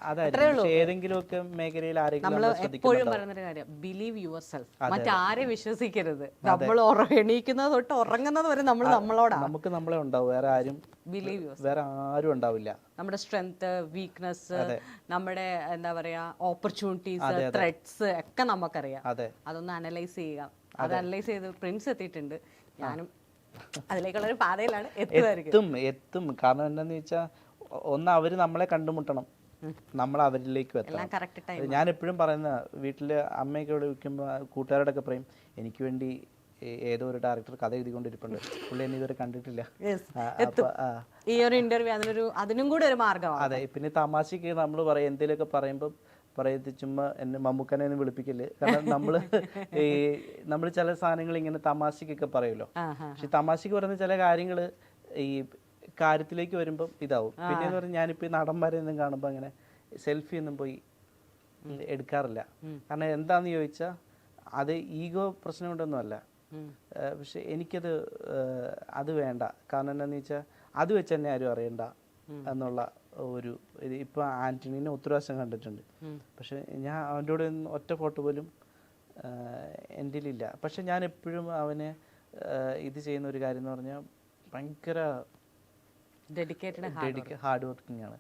അതായിരിക്കും ഏതെങ്കിലും ഒക്കെ മേഖലയിൽ എപ്പോഴും പറയുന്നൊരു കാര്യം, ബിലീവ് യുവർ സെൽഫ്. മറ്റാരെ വിശ്വസിക്കരുത്. നമ്മൾ എണീക്കുന്നത് തൊട്ട് ഉറങ്ങുന്നത് വരെ നമ്മൾ നമ്മളോടാണ്. നമുക്ക് നമ്മളെ ഉണ്ടാവും, വേറെ ആരും വേറെ ആരും ഉണ്ടാവില്ല. നമ്മുടെ സ്ട്രെങ്ത്, വീക്ക്നെസ്, നമ്മുടെ എന്താ പറയാ ഓപ്പർച്യൂണിറ്റീസ്, ത്രെഡ്സ് ഒക്കെ നമുക്കറിയാം. അതൊന്ന് അനലൈസ് ചെയ്യുക. അത് അനലൈസ് ചെയ്ത് പ്രിൻസ് എത്തിയിട്ടുണ്ട്. ഞാനും അതിലേക്കുള്ള ഒരു പാതയിലാണ് എത്തും. കാരണം എന്താന്ന് വെച്ചാൽ ഒന്ന് അവര് നമ്മളെ കണ്ടുമുട്ടണം, നമ്മൾ അവരിലേക്ക് എത്തണം. ഞാൻ എപ്പോഴും പറയുന്ന, വീട്ടില് അമ്മയൊക്കെ ഇവിടെ വിളിക്കുമ്പോൾ കൂട്ടുകാരോടൊക്കെ പറയും, എനിക്ക് വേണ്ടി ഏതോ ഒരു ഡയറക്ടർ കഥ എഴുതിക്കൊണ്ടിരിപ്പുണ്ട്, പുള്ളി എന്നെ ഇതുവരെ കണ്ടിട്ടില്ല. ഈ ഒരു ഇന്റർവ്യൂ അതിനും കൂടെ ഒരു മാർഗമാണ്. അതെ. പിന്നെ തമാശക്ക് നമ്മൾ പറയും, എന്തെങ്കിലുമൊക്കെ പറയുമ്പോൾ പറയത്തി ചുമ്മാ എന്നെ മമ്മൂക്കനെ ഒന്നും വിളിപ്പിക്കല്. കാരണം നമ്മൾ ചില സാധനങ്ങൾ ഇങ്ങനെ തമാശക്കൊക്കെ പറയുമല്ലോ. പക്ഷെ തമാശക്ക് പറയുന്ന ചില കാര്യങ്ങൾ ഈ കാര്യത്തിലേക്ക് വരുമ്പം ഇതാവും. പിന്നെ പറഞ്ഞാൽ ഞാനിപ്പോൾ ഈ നടന്മാരെ ഒന്നും കാണുമ്പോൾ അങ്ങനെ സെൽഫി ഒന്നും പോയി എടുക്കാറില്ല. കാരണം എന്താന്ന് ചോദിച്ചാൽ അത് ഈഗോ പ്രശ്നം കൊണ്ടൊന്നുമല്ല. പക്ഷെ എനിക്കത് അത് വേണ്ട. കാരണം എന്താണെന്ന് വെച്ചാൽ അത് വെച്ച് തന്നെ ആരും അറിയണ്ട എന്നുള്ള ഒരു ഇപ്പൊ ആന്റണീനെ ഒത്തിരി പ്രാവശ്യം കണ്ടിട്ടുണ്ട്. പക്ഷെ ഞാൻ അവൻ്റെ കൂടെ ഒറ്റ ഫോട്ടോ പോലും എൻ്റെ ഇല്ല. പക്ഷെ ഞാൻ എപ്പോഴും അവനെ ഇത് ചെയ്യുന്ന ഒരു കാര്യം എന്ന് പറഞ്ഞാൽ ഭയങ്കര ഹാർഡ് വർക്കിംഗ് ആണ്.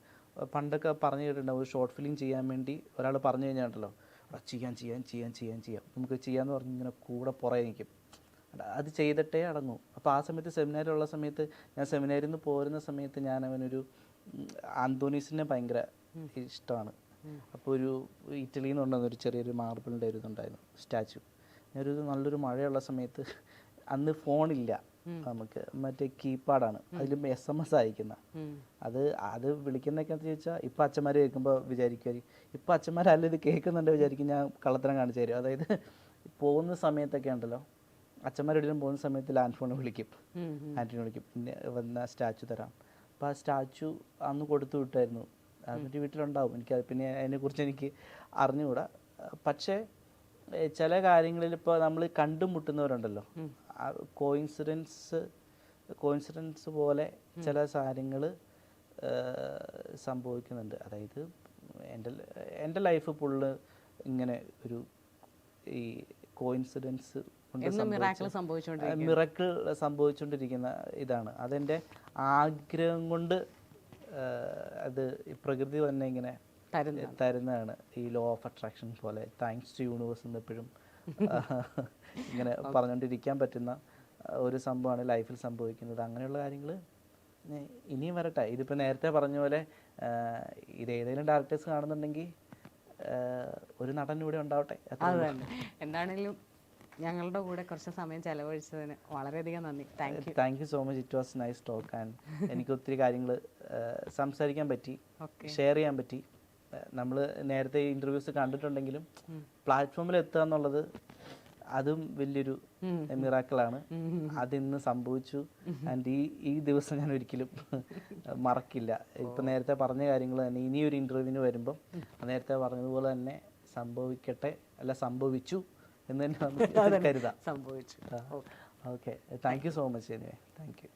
പണ്ടൊക്കെ പറഞ്ഞു കേട്ടിട്ടുണ്ടാവും, ഒരു ഷോർട്ട് ഫിലിം ചെയ്യാൻ വേണ്ടി ഒരാൾ പറഞ്ഞു കഴിഞ്ഞാണ്ടല്ലോ, ചെയ്യാം നമുക്ക് ചെയ്യാന്ന് പറഞ്ഞ് ഇങ്ങനെ കൂടെ പുറകെ നിൽക്കും. അത് ചെയ്തിട്ടേ അടങ്ങും. അപ്പോൾ ആ സമയത്ത് സെമിനാറിലുള്ള സമയത്ത്, ഞാൻ സെമിനാരിൽ നിന്ന് പോരുന്ന സമയത്ത് ഞാൻ അവനൊരു അന്തോണീസിനെ ഭയങ്കര ഇഷ്ടമാണ്. അപ്പോൾ ഒരു ഇറ്റലിയിൽ നിന്ന് കൊണ്ടുവന്ന ഒരു ചെറിയൊരു മാർബിളിൻ്റെ ഒരു ഇതുണ്ടായിരുന്നു, സ്റ്റാച്ചു. ഞാനൊരു നല്ലൊരു മഴയുള്ള സമയത്ത്, അന്ന് ഫോണില്ല നമുക്ക്, മറ്റേ കീപാഡാണ്, അതിലും SMS അയക്കുന്ന. അത് വിളിക്കുന്നതൊക്കെ എന്ന് ചോദിച്ചാൽ ഇപ്പം അച്ഛന്മാർ കേൾക്കുമ്പോൾ വിചാരിക്കുമായിരിക്കും, ഇപ്പം അച്ഛന്മാരല്ല ഇത് കേൾക്കുന്നുണ്ട് വിചാരിക്കും ഞാൻ കള്ളത്തരം കാണിച്ചു തരും. അതായത് പോകുന്ന സമയത്തൊക്കെ ഉണ്ടല്ലോ, അച്ഛന്മാരെവിടെയും പോകുന്ന സമയത്ത് ലാൻഡ് ഫോൺ വിളിക്കും, ആൻറ്റണി വിളിക്കും, പിന്നെ വന്ന സ്റ്റാച്ചു തരാം. അപ്പോൾ ആ സ്റ്റാച്ചു അന്ന് കൊടുത്തു വിട്ടായിരുന്നു. അതിൻ്റെ വീട്ടിലുണ്ടാവും. എനിക്കത് പിന്നെ അതിനെക്കുറിച്ച് എനിക്ക് അറിഞ്ഞുകൂടാ. പക്ഷേ ചില കാര്യങ്ങളിൽ ഇപ്പോൾ നമ്മൾ കണ്ടുമുട്ടുന്നവരുണ്ടല്ലോ, കോയിൻസിഡൻസ് പോലെ ചില കാര്യങ്ങൾ സംഭവിക്കുന്നുണ്ട്. അതായത് എൻ്റെ ലൈഫ് ഫുള്ള് ഇങ്ങനെ ഒരു ഈ കോയിൻസിഡൻസ് മിറക്കിൾ സംഭവിച്ചുകൊണ്ടിരിക്കുന്ന ഇതാണ്. അതെൻ്റെ ആഗ്രഹം കൊണ്ട് അത് പ്രകൃതി തന്നെ ഇങ്ങനെ തരുന്നതാണ്. ഈ ലോ ഓഫ് അട്രാക്ഷൻ പോലെ, താങ്ക്സ് ടു യൂണിവേഴ്സ് എന്ന് എപ്പോഴും ഇങ്ങനെ പറഞ്ഞുകൊണ്ടിരിക്കാൻ പറ്റുന്ന ഒരു സംഭവമാണ് ലൈഫിൽ സംഭവിക്കുന്നത്. അങ്ങനെയുള്ള കാര്യങ്ങൾ ഇനിയും വരട്ടെ. ഇതിപ്പോൾ നേരത്തെ പറഞ്ഞ പോലെ ഇത് ഏതെങ്കിലും ഡയറക്ടേഴ്സ് കാണുന്നുണ്ടെങ്കിൽ ഒരു നടൻ ഇവിടെ ഉണ്ടാവട്ടെ. എന്താണെങ്കിലും ഞങ്ങളുടെ കൂടെ കുറച്ച് സമയം ചെലവഴിച്ചതിന് വളരെയധികം നന്ദി. Thank you. Thank you so much. It was nice talk and എനിക്ക് ഒത്തിരി കാര്യങ്ങൾ സംസാരിക്കാൻ പറ്റി, ഷെയർ ചെയ്യാൻ പറ്റി. നമ്മൾ നേരത്തെ ഇൻ്റർവ്യൂസ് കണ്ടിട്ടുണ്ടെങ്കിലും പ്ലാറ്റ്ഫോമിൽ എത്തുക എന്നുള്ളത് അതും വലിയൊരു മിറാക്കിളാണ്. അതിന്ന് സംഭവിച്ചു. ആൻഡ് ഈ ദിവസം ഞാൻ ഒരിക്കലും മറക്കില്ല. ഇപ്പം നേരത്തെ പറഞ്ഞ കാര്യങ്ങൾ തന്നെ ഇനിയൊരു ഇൻ്റർവ്യൂവിന് വരുമ്പം നേരത്തെ പറഞ്ഞതുപോലെ തന്നെ സംഭവിക്കട്ടെ, അല്ല സംഭവിച്ചു എന്ന് തന്നെ നമുക്ക് കരുതാം. സംഭവിച്ചു. Okay, thank you so much. Anyway thank you.